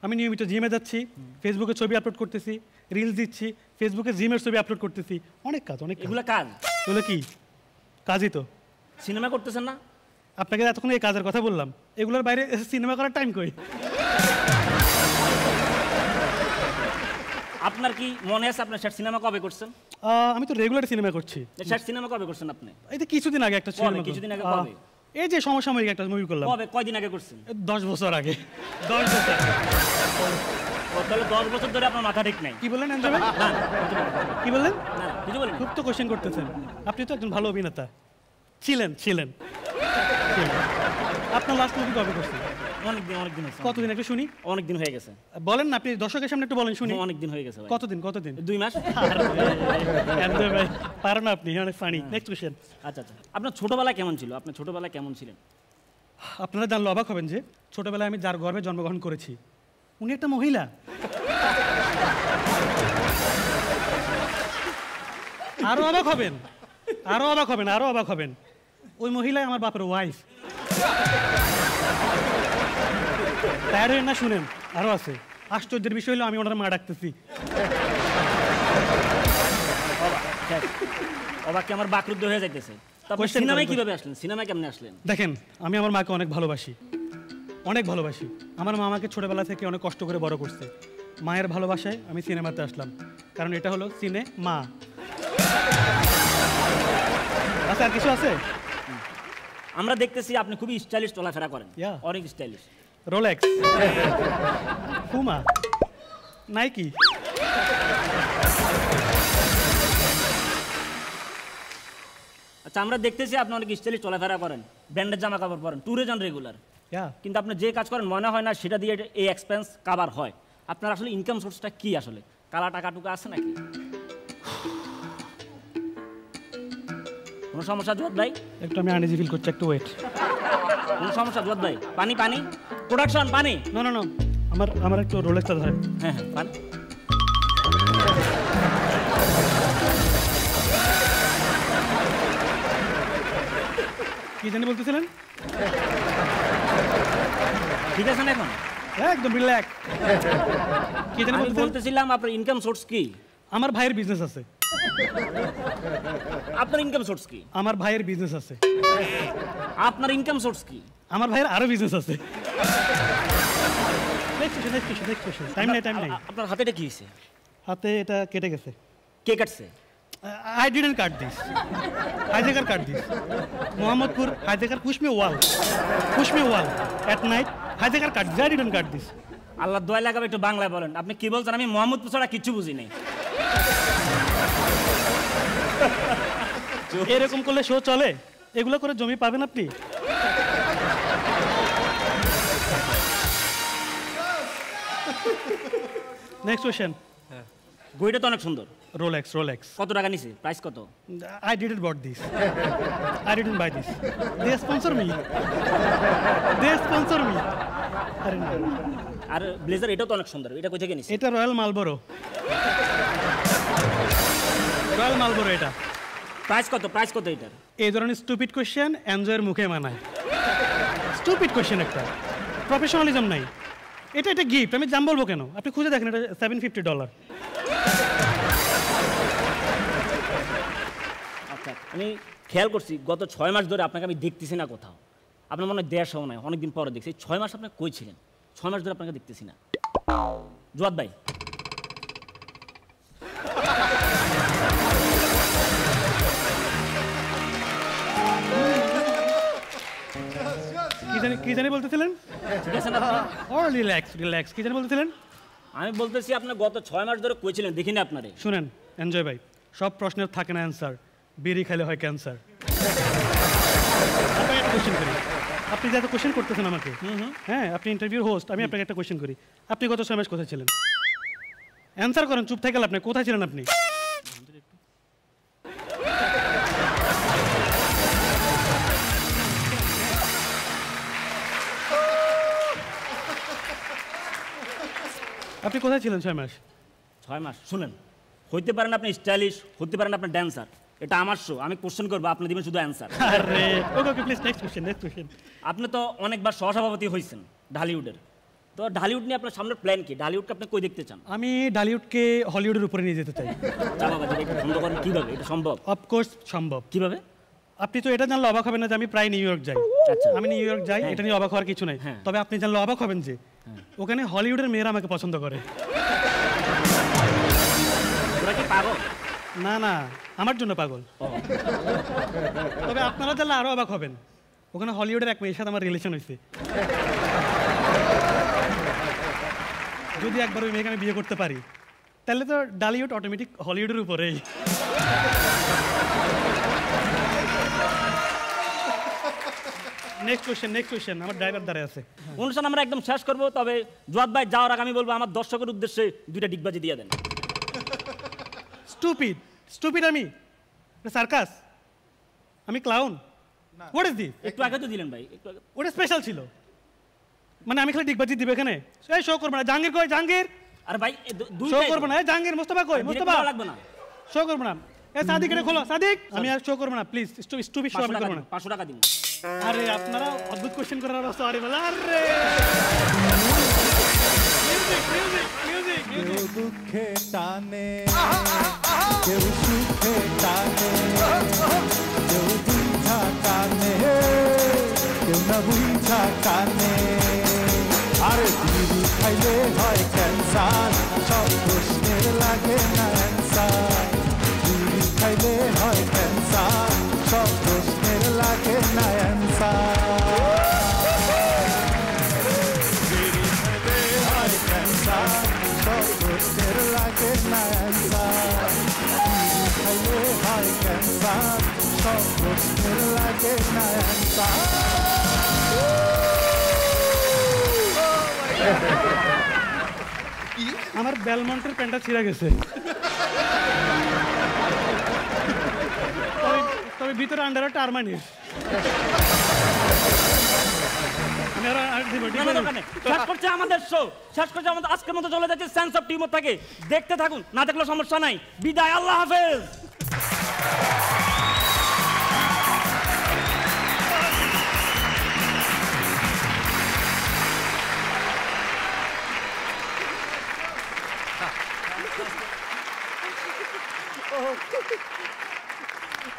আমি নিয়মিত জিমে যাচ্ছি, ফেসবুকে ছবি আপলোড করতেছি, রিলস দিচ্ছি, ফেসবুকে জিমের ছবি আপলোড করতেছি। অনেক কাজ, অনেক। এগুলো কাজ? এগুলো কি কাজই তো। সিনেমা করতেছেন না? আপনাকে এতক্ষণ এই কাজের কথা বললাম, এগুলোর বাইরে সিনেমা করার টাইম কই? আপনার কি মনে আছে আপনার শেষ সিনেমা কবে করছেন? আমি তো রেগুলার সিনেমা করছি। শেষ সিনেমা কবে করছেন আপনি? এই তো কিছুদিন আগে একটা সিনেমা। কিছুদিন আগে কবে? এই যে সমসাময়িক একটা মুভি করলাম। কবে, কয়দিন আগে করছেন? 10 বছর আগে। 10 বছর। তাহলে 10 বছর ধরে আপনার মাথা ঠিক নাই। কি বললেন এনজয় ভাই? না, কি বললেন? না, কিছু বলেন। খুব তো কোশ্চেন করতেছেন। আপনি তো একজন ভালো অভিনেতা ছিলেন। আপনার লাস্ট মুভি কবে করছেন? অনেকদিন হয়েছে। কতদিন একটু শুনি? অনেকদিন হয়ে গেছে। বলেন না, আপনি দর্শকের সামনে একটু বলেন শুনি। অনেকদিন হয়ে গেছে। কতদিন? 2 মাস। ভাই পারেন না আপনি, অনেক ফানি। Next question. আচ্ছা, আপনার ছোটবেলায় কেমন ছিল? আপনি ছোটবেলায় কেমন ছিলেন? আপনারা জানলে অবাক হবেন যে ছোটবেলায় আমি যার গর্ভে জন্মগ্রহণ করেছি উনি একটা মহিলা। আরো অবাক হবেন। ওই মহিলাই আমার বাপের ওয়াইফ। টায়ার হয়ে না শুনেন, আরো আছে। আশ্চর্যের বিষয় হলো আমি ওনার মা ডাকতেছি। অবাক আমার বাকরুদ্ধ হয়ে যাইতেছে। তারপর সিনেমায় কিভাবে আসলেন? সিনেমায় কেমনে আসলেন? দেখেন, আমি আমার মাকে অনেক ভালোবাসি, অনেক ভালোবাসি। আমার মা আমাকে ছোটবেলা থেকে অনেক কষ্ট করে বড় করছে। মায়ের ভালোবাসায় আমি সিনেমাতে আসলাম, কারণ এটা হলো সিনে মা। আচ্ছা, আর কিছু আছে? আমরা দেখতেছি আপনি খুবই স্টাইলিশ চলাফেরা করেন, অনেক স্টাইলিশ। Rolex, Puma, Nike. আচ্ছা, আমরা দেখতেছি আপনি অনেক স্টাইলিশ চলাফেরা করেন, ব্র্যান্ডের জামা কাপড় পরেন, ট্যুরে যান রেগুলার, কিন্তু আপনি যে কাজ করেন মনে হয় না সেটা দিয়ে এই এক্সপেন্স কাভার হয়। আপনার আসলে ইনকাম সোর্সটা কি? আসলে কালা টাকা টুকা আছে নাকি? কোনো সমস্যা জোয়াদ ভাই? একটু আমি আনইজি ফিল করছি, একটু ওয়েট। কোনো সমস্যা জোয়াদ ভাই? পানি পানি, প্রোডাকশন পানি। না না না, আমার একটু রোলেক্সটা ধরেন। হ্যাঁ হ্যাঁ, পানি। কি জানি বলতেছিলেন? ঠিক আছে না এখন? একদম রিল্যাক্স। কি জানি বলতেছিলাম আপনার ইনকাম সোর্স কি? আমার ভাইয়ের বিজনেস আছে। আপনার ইনকাম সোর্স কি? আমার ভাইয়ের বিজনেস আছে। আপনার ইনকাম সোর্স কি? আমার ভাইয়ের আরো বিজনেস আছে। টাইম নাই, টাইম নাই। আপনার হাতে এটা কি হয়েছে? হাতে এটা কেটে গেছে। কে কাটছে? I didn't cut this. Hijacker cut this. Mohammadpur, hijacker push me wall. Push me wall. At night, hijacker cut this. I didn't cut this. আল্লাহ দোয়া লাগাবে, একটু বাংলায় বলেন। আপনি কি বলছেন? আমি মোহাম্মদপুর ছাড়া কিচ্ছু বুঝি নাই। এরকম করলে শো চলে? এগুলো করে জমি পাবেন আপনি? Next question. ঘড়িটা তো অনেক সুন্দর। Rolex, Rolex. কত টাকা নিছে? প্রাইস কত? I didn't bought this. I didn't buy this. They sponsor me. They sponsor me. আরে না। আর ব্লেজার এটাও তো অনেক সুন্দর। এটা কই থেকে নিছে? এটা রয়্যাল মালবোরো। রয়্যাল মালবোরো এটা। প্রাইস কত? প্রাইস কত এটার? এই ধরনের স্টুপিড কোশ্চেন এনজয়ের মুখে মানায়। স্টুপিড কোশ্চেন একটা, প্রফেশনালিজম নাই। এটা গিফট, আমি দাম বলবো কেন? আপনি খুঁজে দেখেন, এটা $750। আচ্ছা, আমি খেয়াল করছি গত 6 মাস ধরে আপনাকে আমি দেখতেছি না কোথাও। আপনার মনে হয় দেশও নাই, অনেকদিন পরে দেখছি। 6 মাস আপনি কই ছিলেন? 6 মাস ধরে আপনাকে দেখতেছি না। জোয়াদ ভাই, কি জানি বলতেছিলেন? ঠিক আছে না? Relax, relax. কি জানি বলতেছিলেন? আমি বলতেছি আপনি গত 6 মাস ধরে কই ছিলেন? দেখিনি আপনারে। শুনেন এনজয় ভাই, সব প্রশ্নের থাকে না অ্যান্সার, বিড়ি খাইলে হয় ক্যান্সার। আপনাকে একটা কোশ্চেন করি, আপনি যা কোশ্চেন করতেছেন আমাকে, হ্যাঁ আপনি ইন্টারভিউর হোস্ট, আমি আপনাকে একটা কোশ্চেন করি। আপনি গত 6 মাস কোথায় ছিলেন? অ্যান্সার করেন, চুপ থেকে আপনি কোথায় ছিলেন? আপনি আপনি কোথায় ছিলেন 6 মাস? 6 মাস শুনেন, হইতে পারেন আপনি স্টাইলিশ, হইতে পারেন আপনি ড্যান্সার, এটা আমার শো, আমি কোশ্চেন করবো, আপনি দিবেন শুধু অ্যান্সার। আরে okay okay, please next question, next question. আপনি তো অনেকবার সহসভাপতি হয়েছেন ঢালিউডের, তো ঢালিউড নিয়ে আপনার সামনের প্ল্যান কি? ঢালিউডকে আপনি কই দেখতে চান? আমি ঢালিউডকে হলিউডের উপরে নিয়ে যেতে চাই। এটা বন্ধ করেন কিভাবে? এটা সম্ভব? অফকোর্স সম্ভব। কিভাবে? আপনি তো এটা জানলে অবাক হবেন না যে আমি প্রায় নিউ ইয়র্ক যাই। আচ্ছা, আমি নিউ ইয়র্ক যাই, এটা নিয়ে অবাক হওয়ার কিছু নাই। তবে আপনি জানলে অবাক হবেন যে ওখানে হলিউডের মেয়েরা আমাকে পছন্দ করে। তোরা কি পাগল? না না, আমার জন্য পাগল। তবে আপনারা জানলে আরো অবাক হবেন, ওখানে হলিউডের এক মেয়ের সাথে আমার রিলেশন হয়েছে। যদি একবার ওই মেয়েকে আমি বিয়ে করতে পারি, তাহলে তো ঢালিউড অটোমেটিক হলিউডের উপরেই। নেক্সট কোশ্চেন, আমার ড্রাইভার দাঁড়ায় আছে। অনুষ্ঠান আমরা একদম শেষ করব, তবে জোয়াদ ভাই যাওয়ার আগে আমি বলবো আমার দর্শকের উদ্দেশ্যে 2টা ডিগবাজি দিয়ে দেন। স্টুপিড আমি সার্কাস, আমি ক্লাউন। What is this? একটু আগে তো দিলেন ভাই, একটু আগে। ওটা স্পেশাল ছিল, মানে আমি খালি ডিগবাজি দিবে এখানে। এই শো করবো না। জাহাঙ্গীর কই? জাহাঙ্গীর। আরে ভাই শো করবো না। জাহাঙ্গীর। মোস্তফা কই? মোস্তফা লাগবে না, শো করবো না। এ সাদিক এটা খোলো সাদিক আমি আর শো করবো না প্লিজ স্টুপিড শো আমি করবো না 500 টাকা দিন। আরে আপনারা অদ্ভুত কোশ্চেন করার সরি বলা আরে কেউ দুঃখে টানে কেউ সুখে টানে কেউ বুঝা টানে কেউ না বুঝা টানে আরে বিড়ি খাইলে হয় ক্যান্সার সব প্রশ্নের লাগে না অ্যান্সার বিড়ি খাইলে হয় ক্যান্সার সব প্রশ্নের লাগে না অ্যান্সার বিড়ি খাইলে হয় ক্যান্সার সব প্রশ্নের লাগে না অ্যান্সার বিড়ি খাইলে হয় ক্যান্সার সব প্রশ্নের লাগে না অ্যান্সার আমার বেলমন্টের প্যান্টটা ছিঁড়ে গেছে তবে ভিতরে আন্ডারও টারমানিস শেষ করছে আমাদের শো, শেষ করছে আমাদের আজকের মতো চলে যাচ্ছে সেন্স অফ টিউমার থেকে। দেখতে থাকুন, না দেখলে সমস্যা নাই। বিদায়, আল্লাহ হাফেজ।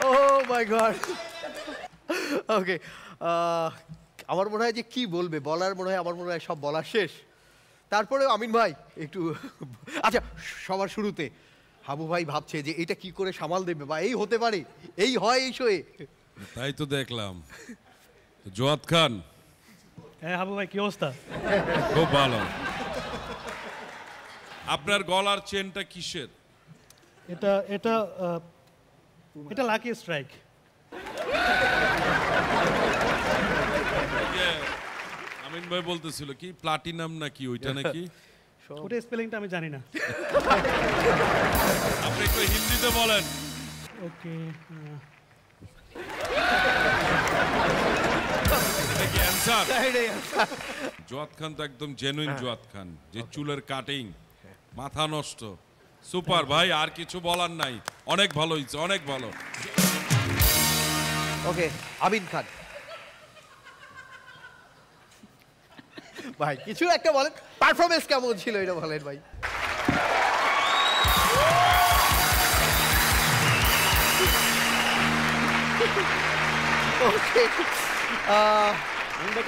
Oh my God. Okay. আমার মনে হয় যে কি বলবে বলার মনে হয় আমার মনে হয় সব বলা শেষ। তারপরেও আমিন ভাই একটু আচ্ছা সবার শুরুতে হাবু ভাই ভাবছে যে এটা কি করে সামাল দেবে বা এই হতে পারে এই হয় এই শোয়ে। তাই তো দেখলাম। জোয়াদ খান, হ্যাঁ হাবু ভাই কি অবস্থা? খুব ভালো। আপনার গলার চেনটা কিসের? এটা এটা এটা লাকি স্ট্রাইক। আমিন ভাই বলতেছিল কি প্লাটিনাম নাকি ওইটা নাকি? ওটা স্পেলিংটা আমি জানি না। আপনি একটু হিন্দিতে বলেন। ওকে এটা কি অ্যানসার? জোয়াদ খান তো একদম জেনুইন জোয়াদ খান, যে চুলের কাটিং, মাথা নষ্ট। সুপার ভাই, আর কিছু বলার নাই, অনেক ভালো হয়েছে, অনেক ভালো। ওকে আমিন খান ভাই কিছু একটা বলেন, পারফরমেন্স কেমন ছিল এটা বলেন ভাই। ওকে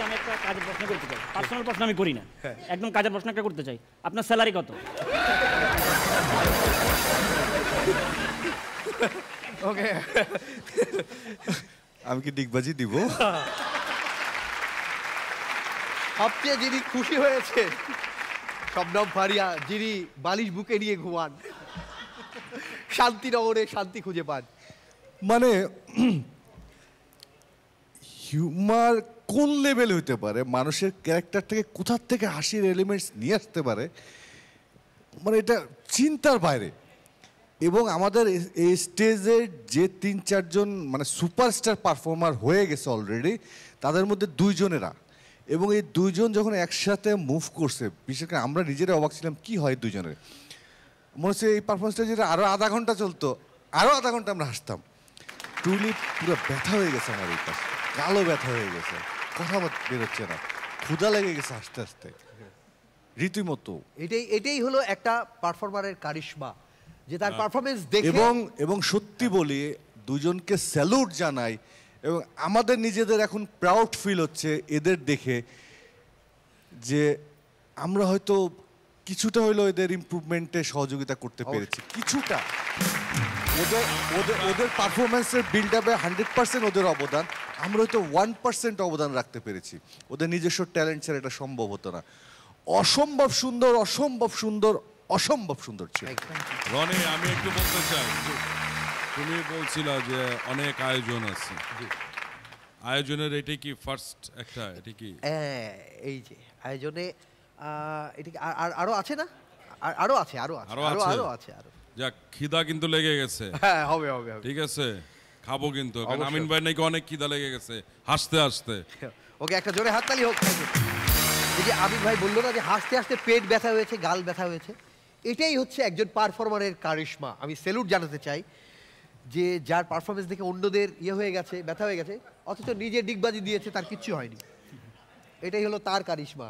আমি একটা কাজের প্রশ্ন করতে চাই। পার্সোনাল প্রশ্ন আমি করি না, একদম কাজের প্রশ্ন একটা করতে চাই। আপনার স্যালারি কত? ওকে আমি কি ডিগবাজি দিব? সবচেয়ে যিনি খুশি হয়েছে শবনম ফারিয়া, যিনি বালিশ বুকে নিয়ে ঘুমান, শান্তিনগরে শান্তি খুঁজে পান। মানে হিউমার কোন লেভেল হইতে পারে, মানুষের ক্যারেক্টার থেকে কোথার থেকে হাসির এলিমেন্টস নিয়ে আসতে পারে, মানে এটা চিন্তার বাইরে। এবং আমাদের এই স্টেজে যে ৩-৪ জন মানে সুপারস্টার পারফর্মার হয়ে গেছে অলরেডি, তাদের মধ্যে 2 জনেরা, এবং এই 2 জন যখন একসাথে মুভ করছে, বিশেষ করে আমরা নিজেরা অবাক ছিলাম কি হয় 2 জনের। মনে হচ্ছে এই পারফরমেন্সটা যেটা আরও আধা ঘন্টা চলতো, আরও আধা ঘন্টা আমরা হাসতাম। ট্রুলি পুরো ব্যথা হয়ে গেছে আমার এই পাশে, কালো ব্যথা হয়ে গেছে, কথা বেরোচ্ছে না, ক্ষুধা লেগে গেছে আস্তে আস্তে রীতিমতো। এটাই হলো একটা পারফর্মারের কারিশমা, যে তার পারফরমেন্স দেখে। এবং সত্যি বলি 2 জনকে স্যালুট জানাই, এবং আমাদের নিজেদের এখন প্রাউড ফিল হচ্ছে এদের দেখে, যে আমরা হয়তো কিছুটা হইলেও এদের ইমপ্রুভমেন্টে সহযোগিতা করতে পেরেছি, কিছুটা। ওদের পারফরমেন্সের বিল্ড আপে 100% ওদের অবদান, আমরা হয়তো 1% অবদান রাখতে পেরেছি। ওদের নিজস্ব ট্যালেন্ট ছাড়া এটা সম্ভব হতো না। অসম্ভব সুন্দর, অসম্ভব সুন্দর, অসম্ভব সুন্দর ছিল। রনি, আমি একটু বলতে চাই, তুমি বলছিলা যে অনেক আয়োজন আছে, আয়োজনের এটা কি ফার্স্ট একটা? এটা কি এই যে আয়োজনে এটা কি আরো আছে না? আরো আছে, আরো আছে। যাক, খিদা কিন্তু লেগে গেছে। হ্যাঁ, হবে। ঠিক আছে, খাবো কিন্তু, কারণ আমিন ভাই নাকি অনেক খিদা লেগে গেছে হাসতে হাসতে। ওকে, একটা জোরে হাততালি হোক। এই যে আমিন ভাই বললো না যে হাসতে হাসতে পেট ব্যথা হয়েছে, গাল ব্যথা হয়েছে, এটাই হচ্ছে একজন পারফর্মারের কারিশমা। আমি স্যালুট জানাতে চাই যে যার পারফরমেন্স দেখে অন্যদের ইয়ে হয়ে গেছে, ব্যথা হয়ে গেছে, অথচ নিজে ডিগবাজি দিয়েছে, তার কিচ্ছু হয়নি। এটাই হলো তার কারিশমা।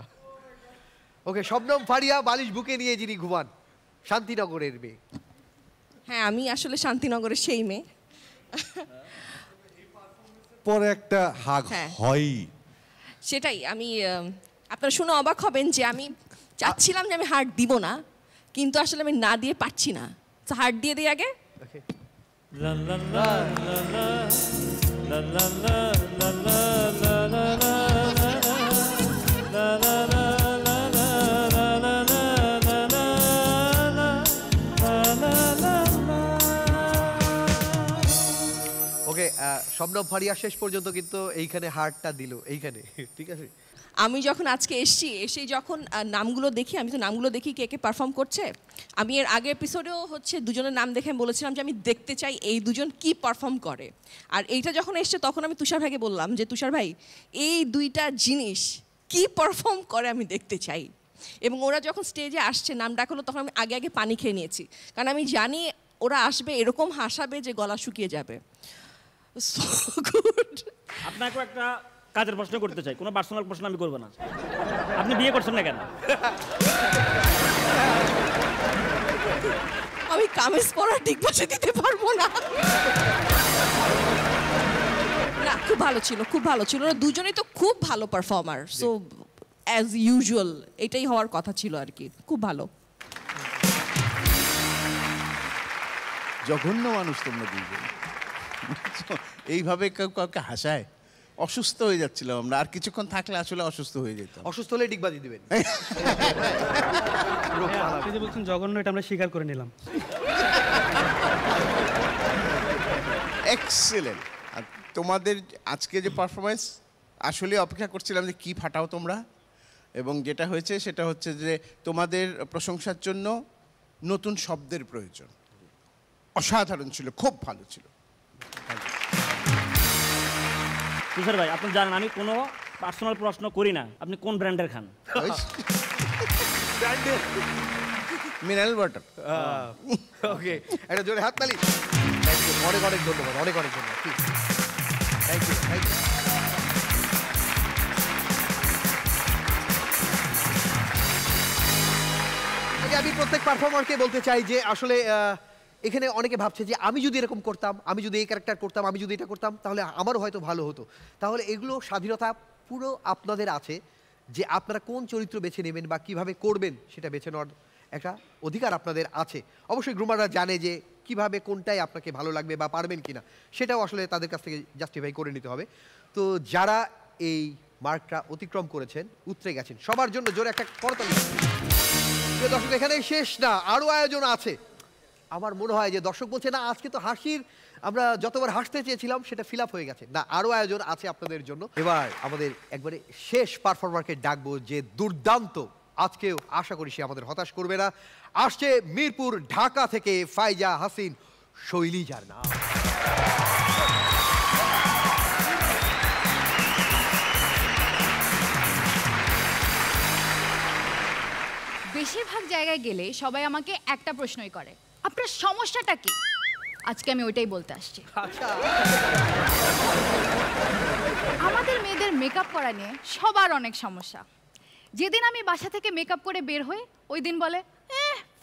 ওকে, শবনম ফারিয়া বালিশ বুকে নিয়ে যিনি ঘুমান, শান্তিনগরের মেয়ে। হ্যাঁ, আমি আসলে শান্তিনগরের সেই মেয়ে। পরে একটা হাগ হ্যাঁ। হয়, সেটাই আমি আপনারা শুনে অবাক হবেন যে আমি চাচ্ছিলাম যে আমি হার্ট দিব না, কিন্তু আসলে আমি না দিয়ে পারছি না। তো হার্ট দিয়ে দিই আগে। ওকে, শবনম ফারিয়া শেষ পর্যন্ত কিন্তু এইখানে হার্টটা দিল, এইখানে। ঠিক আছে, আমি যখন আজকে এসেই যখন নামগুলো দেখি, আমি তো নামগুলো দেখি কে কে পারফর্ম করছে। আমি এর আগের এপিসোডেও হচ্ছে দুজনের নাম দেখে আমি বলেছিলাম যে আমি দেখতে চাই এই দুজন কি পারফর্ম করে। আর এইটা যখন এসছে তখন আমি তুষার ভাইকে বললাম যে তুষার ভাই, এই দুইটা জিনিস কি পারফর্ম করে আমি দেখতে চাই। এবং ওরা যখন স্টেজে আসছে, নাম ডাক হলো, তখন আমি আগে পানি খেয়ে নিয়েছি, কারণ আমি জানি ওরা আসবে এরকম হাসাবে যে গলা শুকিয়ে যাবে। So good. আপনাকেও একটা কাজের প্রশ্ন করতে চাই, কোনো পার্সোনাল প্রশ্ন আমি করবো না। আপনি বিয়ে করছেন না কেন? আমি কামিজ পরা ডিগবাজি দিতে পারবো না। না, খুব ভালো ছিল, খুব ভালো ছিল। ওরা দুজনেই তো খুব ভালো পারফর্মার, সো অ্যাজ ইউজুয়াল এটাই হওয়ার কথা ছিল আর কি। খুব ভালো। জঘন্য মানুষ তোমরা দুজন, এইভাবে কেউ কাউকে হাসায়। অসুস্থ হয়ে যাচ্ছিলাম আমরা, আর কিছুক্ষণ থাকলে আসলে অসুস্থ হয়ে যেতাম। অসুস্থ হলে ডিগবাজি দিবেন। আপনি যে বলছেন জঘন্য, এটা আমরা স্বীকার করে নিলাম। এক্সেলেন্ট। আর তোমাদের আজকে যে পারফরমেন্স, আসলে অপেক্ষা করছিলাম যে কি ফাটাও তোমরা, এবং যেটা হয়েছে সেটা হচ্ছে যে তোমাদের প্রশংসার জন্য নতুন শব্দের প্রয়োজন। অসাধারণ ছিল, খুব ভালো ছিল। তুষার ভাই, আপনি জানেন আমি কোনো পার্সোনাল প্রশ্ন করি না। আপনি কোন ব্র্যান্ডের খান? Mineral water. ওকে, একটা জোরে হাততালি। অনেক অনেক ধন্যবাদ, অনেক অনেক ধন্যবাদ। Thank you, thank you. আমি প্রত্যেক পারফর্মারকে বলতে চাই যে আসলে এখানে অনেকে ভাবছে যে আমি যদি এরকম করতাম, আমি যদি এই ক্যারেক্টার করতাম, আমি যদি এটা করতাম, তাহলে আমারও হয়তো ভালো হতো। তাহলে এগুলো স্বাধীনতা পুরো আপনাদের আছে, যে আপনারা কোন চরিত্র বেছে নেবেন বা কিভাবে করবেন সেটা বেছে নেওয়ার একটা অধিকার আপনাদের আছে। অবশ্যই গ্রুমাররা জানে যে কিভাবে কোনটাই আপনাকে ভালো লাগবে বা পারবেন কিনা, সেটাও আসলে তাদের কাছ থেকে জাস্টিফাই করে নিতে হবে। তো যারা এই মার্কটা অতিক্রম করেছেন, উতরে গেছেন, সবার জন্য জোরে একটা করতালি। দর্শক, এখানেই শেষ না, আরও আয়োজন আছে। আমার মনে হয় যে দর্শক বলছে না আজকে তো হাসির, আমরা যতবার হাসতে চেয়েছিলাম সেটা ফিল আপ হয়ে গেছে। না, আরও আয়োজন আছে আপনাদের জন্য। এবার আমাদের একবারে শেষ পারফর্মারকে ডাকবো, যে দুর্দান্ত, আজকেও আশা করি সে আমাদের হতাশ করবে না। আসছে মিরপুর ঢাকা থেকে ফাইজা হাসিন শৈলী, যার নাম। বেশিরভাগ জায়গায় গেলে সবাই আমাকে একটা প্রশ্নই করে, আপনার সমস্যাটা কি? আজকে আমি ওইটাই বলতে আসছি। আমাদের মেয়েদের মেকআপ করা নিয়ে সবার অনেক সমস্যা। যেদিন আমি বাসা থেকে মেকআপ করে বের হই, ওই দিন বলে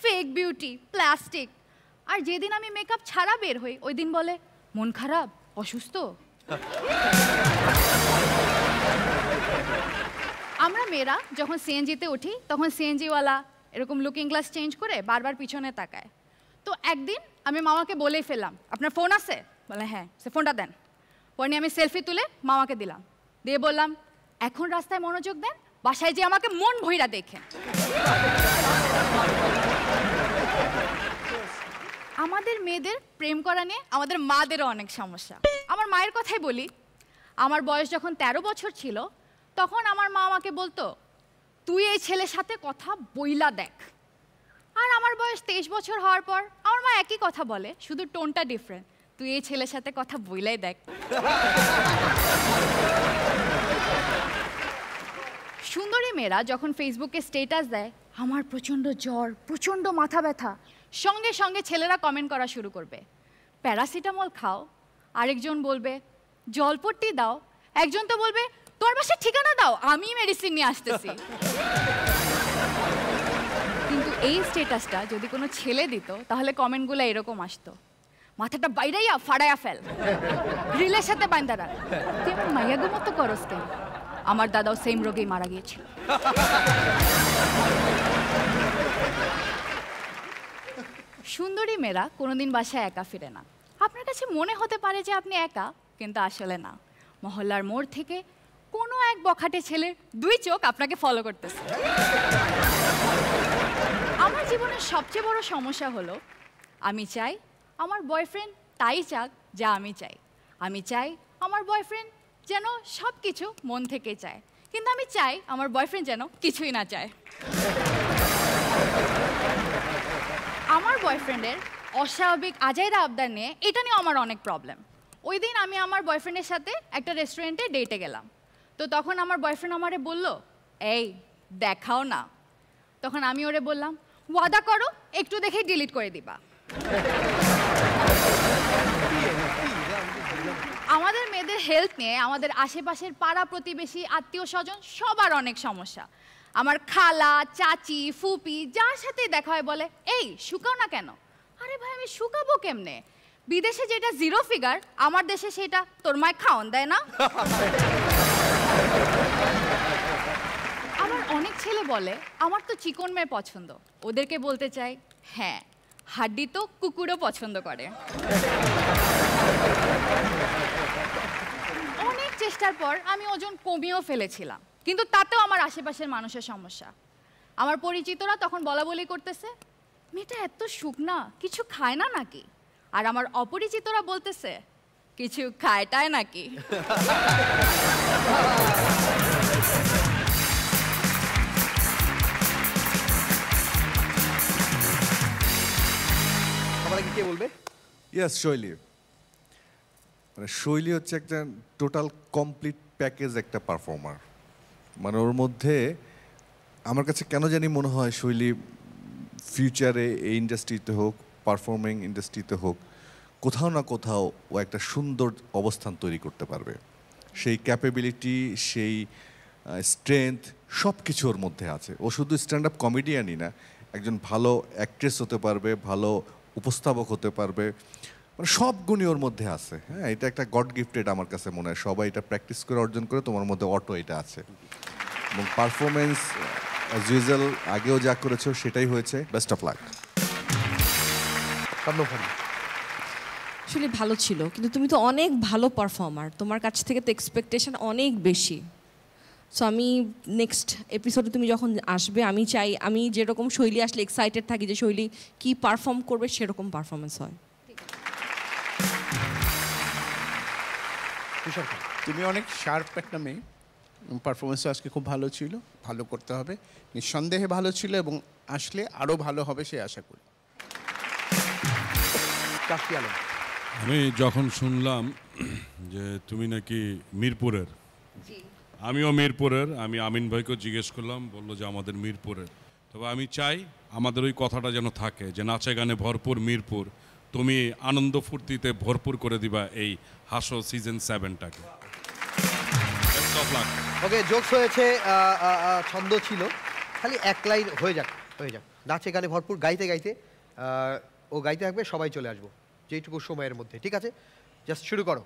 ফেক বিউটি, প্লাস্টিক। আর যেদিন আমি মেকআপ ছাড়া বের হই, ওই দিন বলে মন খারাপ, অসুস্থ। আমরা মেয়েরা যখন সিএনজিতে উঠি, তখন সিএনজিওয়ালা এরকম লুকিং গ্লাস চেঞ্জ করে বারবার পিছনে তাকায়। তো একদিন আমি মামাকে বলেই ফেললাম, আপনার ফোন আছে? বলে হ্যাঁ। সে ফোনটা দেন। পরে নিয়ে আমি সেলফি তুলে মামাকে দিলাম, দিয়ে বললাম এখন রাস্তায় মনোযোগ দেন, বাসায় যে আমাকে মন ভইরা দেখেন। আমাদের মেয়েদের প্রেম করা নিয়ে আমাদের মাদেরও অনেক সমস্যা। আমার মায়ের কথাই বলি, আমার বয়স যখন 13 বছর ছিল, তখন আমার মা আমাকে বলতো তুই এই ছেলের সাথে কথা বইলা দেখ। আর আমার বয়স 23 বছর হওয়ার পর আমার মা একই কথা বলে, শুধু টোনটা ডিফারেন্ট, তুই এই ছেলের সাথে কথা বইলাই দেখ। সুন্দরী মেয়েরা যখন ফেসবুকে স্ট্যাটাস দেয় আমার প্রচণ্ড জ্বর, প্রচণ্ড মাথা ব্যথা, সঙ্গে সঙ্গে ছেলেরা কমেন্ট করা শুরু করবে, প্যারাসিটামল খাও, আরেকজন বলবে জলপট্টি দাও, একজন তো বলবে তোর বাসার ঠিকানা দাও, আমি মেডিসিন নিয়ে আসতেছি। কিন্তু এই স্ট্যাটাসটা যদি কোনো ছেলে দিত তাহলে কমেন্টগুলো এরকম আসতো, মাথাটা বাইরাইয়া ফাড়াইয়া ফেল, গ্রিলের সাথে বাইন্দা রাখ, তুই আমার মাইয়াগো মতো করস কেন? আমার দাদাও সেম রোগেই মারা গিয়েছিল। সুন্দরী মেয়েরা কোনোদিন বাসায় একা ফিরে না। আপনার কাছে মনে হতে পারে যে আপনি একা, কিন্তু আসলে না। মহল্লার মোড় থেকে কোনো এক বখাটে ছেলের 2 চোখ আপনাকে ফলো করতেছে। আমার জীবনের সবচেয়ে বড় সমস্যা হলো আমি চাই আমার বয়ফ্রেন্ড তাই চাক যা আমি চাই। আমি চাই আমার বয়ফ্রেন্ড যেন সব কিছু মন থেকে চায়, কিন্তু আমি চাই আমার বয়ফ্রেন্ড যেন কিছুই না চায়। আমার বয়ফ্রেন্ডের অস্বাভাবিক আজাইরা আবদার নিয়ে এটা নিয়ে আমার অনেক প্রবলেম। ওই দিন আমি আমার বয়ফ্রেন্ডের সাথে একটা রেস্টুরেন্টে ডেটে গেলাম। তো তখন আমার বয়ফ্রেন্ড আমারে বলল, এই দেখাও না। তখন আমি ওরে বললাম, ওয়াদা করো একটু দেখেই ডিলিট করে দিবা। আমাদের মেয়েদের হেলথ নিয়ে আমাদের আশেপাশের পাড়া প্রতিবেশী আত্মীয় স্বজন সবার অনেক সমস্যা। আমার খালা চাচি ফুপি যার সাথে দেখা হয় বলে, এই শুকাও না কেন? আরে ভাই আমি শুকাবো কেমনে? বিদেশে যেটা 0 ফিগার, আমার দেশে সেটা তোর মায় খাওন দেয় না। আবার অনেক ছেলে বলে আমার তো চিকন মেয়ে পছন্দ। ওদেরকে বলতে চাই, হ্যাঁ হাড্ডি তো কুকুরও পছন্দ করে। অনেক চেষ্টার পর আমি ওজন কমিয়েও ফেলেছিলাম, কিন্তু তাতেও আমার আশেপাশের মানুষের সমস্যা। আমার পরিচিতরা তখন বলা বলি করতেছে, মেয়েটা এত শুকনা, কিছু খায় না নাকি? আর আমার অপরিচিতরা বলতেছে, কিছু খায়টায় নাকি? কে বলবে? ইয়েস, শৈলী। মানে শৈলী হচ্ছে একটা টোটাল কমপ্লিট প্যাকেজ একটা পারফর্মার। মানে ওর মধ্যে আমার কাছে কেন জানি মনে হয় শৈলী ফিউচারে এই ইন্ডাস্ট্রিতে হোক, পারফর্মিং ইন্ডাস্ট্রিতে হোক, কোথাও না কোথাও ও একটা সুন্দর অবস্থান তৈরি করতে পারবে। সেই ক্যাপেবিলিটি, সেই স্ট্রেংথ সব কিছু ওর মধ্যে আছে। ও শুধু স্ট্যান্ড আপ কমেডিয়ানই না, একজন ভালো অ্যাক্ট্রেস হতে পারবে, ভালো উপস্থাপক হতে পারবে, মানে সব গুণই ওর মধ্যে আছে। হ্যাঁ, এটা একটা গড গিফটেড আমার কাছে মনে হয়। সবাই এটা প্র্যাকটিস করে অর্জন করে, তোমার মধ্যে অটো এটা আছে। এবং পারফরমেন্স অ্যাজ ইউজুয়াল আগেও যা করেছো সেটাই হয়েছে। Best of luck. আসলে ভালো ছিল, কিন্তু তুমি তো অনেক ভালো পারফর্মার, তোমার কাছ থেকে তো এক্সপেকটেশন অনেক বেশি। সো আমি নেক্সট এপিসোডে তুমি যখন আসবে, আমি চাই আমি যেরকম শৈলী আসলে এক্সাইটেড থাকি যে শৈলী কি পারফর্ম করবে, সেরকম পারফরমেন্স হয়। তুমি অনেক শার্প একটা মেয়ে, পারফরমেন্সও আজকে খুব ভালো ছিল। ভালো করতে হবে, নিঃসন্দেহে ভালো ছিল, এবং আসলে আরও ভালো হবে সে আশা করি। আমি যখন শুনলাম যে তুমি নাকি মিরপুরের, আমিও মিরপুরের, আমি আমিন ভাইকেও জিজ্ঞেস করলাম, বললো যে আমাদের মিরপুরের। তবে আমি চাই আমাদের ওই কথাটা যেন থাকে যে নাচে গানে ভরপুর মিরপুর, তুমি আনন্দ ফুর্তিতে ভরপুর করে দিবা এই হাসো সিজন 7টাকে। ওকে, জোকস হয়েছে, ছন্দ ছিল, খালি এক লাইন হয়ে যাক, হয়ে যাক। নাচে গানে ভরপুর গাইতে গাইতে ও গাইতে থাকবে, সবাই চলে আসবো যেইটুকু সময়ের মধ্যে। ঠিক আছে, জাস্ট শুরু করো।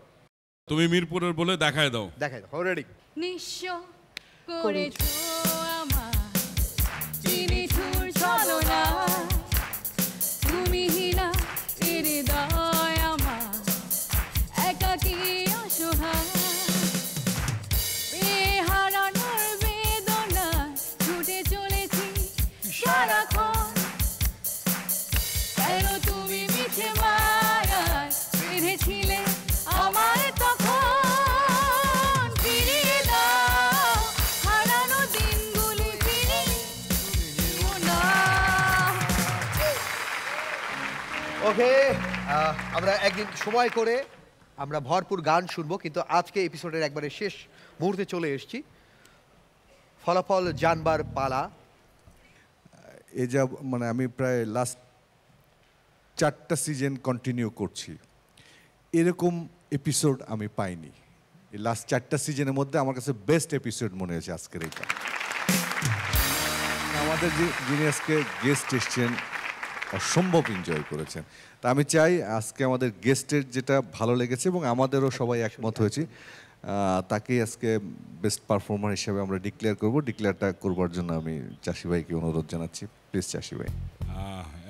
তুমি মিরপুরের বলে দেখায় দাও। দেখায় দাও। রেডি? নিঃস্ব করেছো আমার চিনিঠুর ছলনা, তুমি হিনা হৃদয় আমার একাকী অসহায়, হারানোর বেদনা ছুটে চলেছি সারাক্ষণ, কেন তুমি মিছে মায়ায় বেঁধেছিলে আমায় তখন, ফিরিয়ে দাও হারানো দিনগুলি, ফিরিয়ে না। ওকে, আমরা একদিন সময় করে আমরা ভরপুর গান শুনবো, কিন্তু আজকে এপিসোডের একবারে শেষ মুহূর্তে চলে এসেছি। ফলাফল জানবার পালা। এ যা মানে আমি প্রায় লাস্ট 4টা সিজন কন্টিনিউ করছি, এরকম এপিসোড আমি পাইনি। এই লাস্ট 4টা সিজনের মধ্যে আমার কাছে বেস্ট এপিসোড মনে হয়েছে আজকের এইটা। আমাদের যিনি আজকে গেস্ট এসছেন অসম্ভব এনজয় করেছেন। তা আমি চাই আজকে আমাদের গেস্টের যেটা ভালো লেগেছে এবং আমাদেরও সবাই একমত হয়েছি, তাকেই আজকে বেস্ট পারফর্মার হিসেবে আমরা ডিক্লেয়ার করব। ডিক্লেয়ারটা করবার জন্য আমি চাষি ভাইকে অনুরোধ জানাচ্ছি। প্লিজ চাষি ভাই।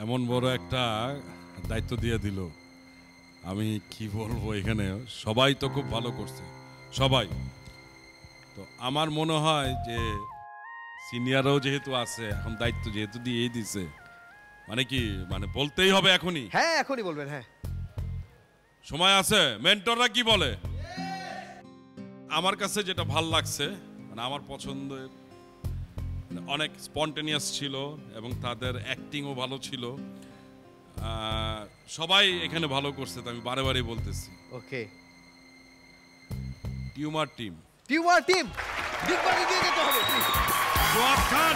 এমন বড় একটা দায়িত্ব দিয়ে দিল, আমি কি বলবো এখানে। সবাই তো খুব ভালো করছে, সবাই। তো আমার মনে হয় যে সিনিয়রও যেহেতু আছে, এখন দায়িত্ব যেহেতু দিয়েই দিছে, মানে কি মানে বলতেই হবে এখনই। হ্যাঁ এখনই বলবেন। হ্যাঁ সময় আছে। মেন্টররা কি বলে? আমার কাছে যেটা ভাল লাগছে, মানে আমার পছন্দের, অনেক স্পন্টেনিয়াস ছিল এবং তাদের অ্যাক্টিংও ভালো ছিল। সবাই এখানে ভালো করছে, তো আমি বারে বারে বলতেছি। Okay, tumour team, tumour team big বাড়ি দিয়ে যেতে হবে। জোয়াদ খান,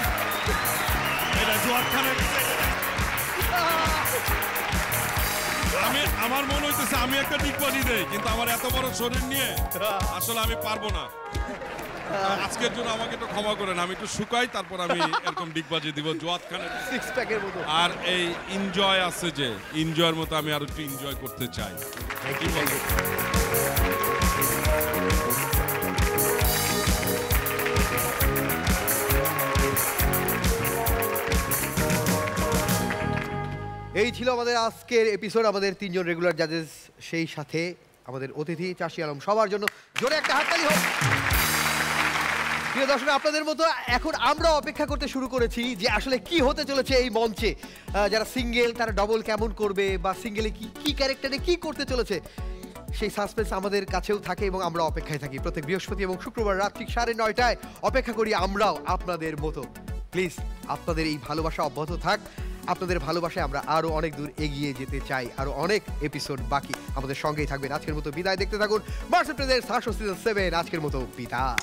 এটা জোয়াদ খানের। আমার মনে হইতেছে আমি একটা ডিগবাজি দেই, কিন্তু আমার এত বড় শরীর নিয়ে আসলে আমি পারবো না। আজকের জন্য আমাকে একটু ক্ষমা করেন, আমি একটু শুকাই, তারপর আমি এরকম ডিগবাজি দিব জোয়াদ খানের 6 প্যাকের মতো। আর এই এনজয় আছে যে এনজয়ের মতো আমি আরো একটু এনজয় করতে চাই। এই ছিল আমাদের আজকের এপিসোড। আমাদের 3 জন রেগুলার জাজেস, সেই সাথে আমাদের অতিথি চাষি আলম, সবার জন্য জোরে একটা হাততালি হোক। প্রিয় দর্শক, আপনাদের মতো এখন আমরা অপেক্ষা করতে শুরু করেছি যে আসলে কি হতে চলেছে এই মঞ্চে। যারা সিঙ্গেল তারা ডবল কেমন করবে, বা সিঙ্গেলে কি ক্যারেক্টারে কি করতে চলেছে, সেই সাসপেন্স আমাদের কাছেও থাকে এবং আমরা অপেক্ষায় থাকি। প্রত্যেক বৃহস্পতি এবং শুক্রবার রাত ঠিক 9:30 অপেক্ষা করি আমরাও আপনাদের মতো। প্লিজ আপনাদের এই ভালোবাসা অব্যাহত থাক। আপনাদের ভালোবাসায় আমরা আরো অনেক দূর এগিয়ে যেতে চাই, আরো অনেক এপিসোড বাকি। আমাদের সঙ্গেই থাকবেন। আজকের মতো বিদায়। দেখতে থাকুন মার্সেল প্রেজেন্টস 7 আজকের মতো বিদায়।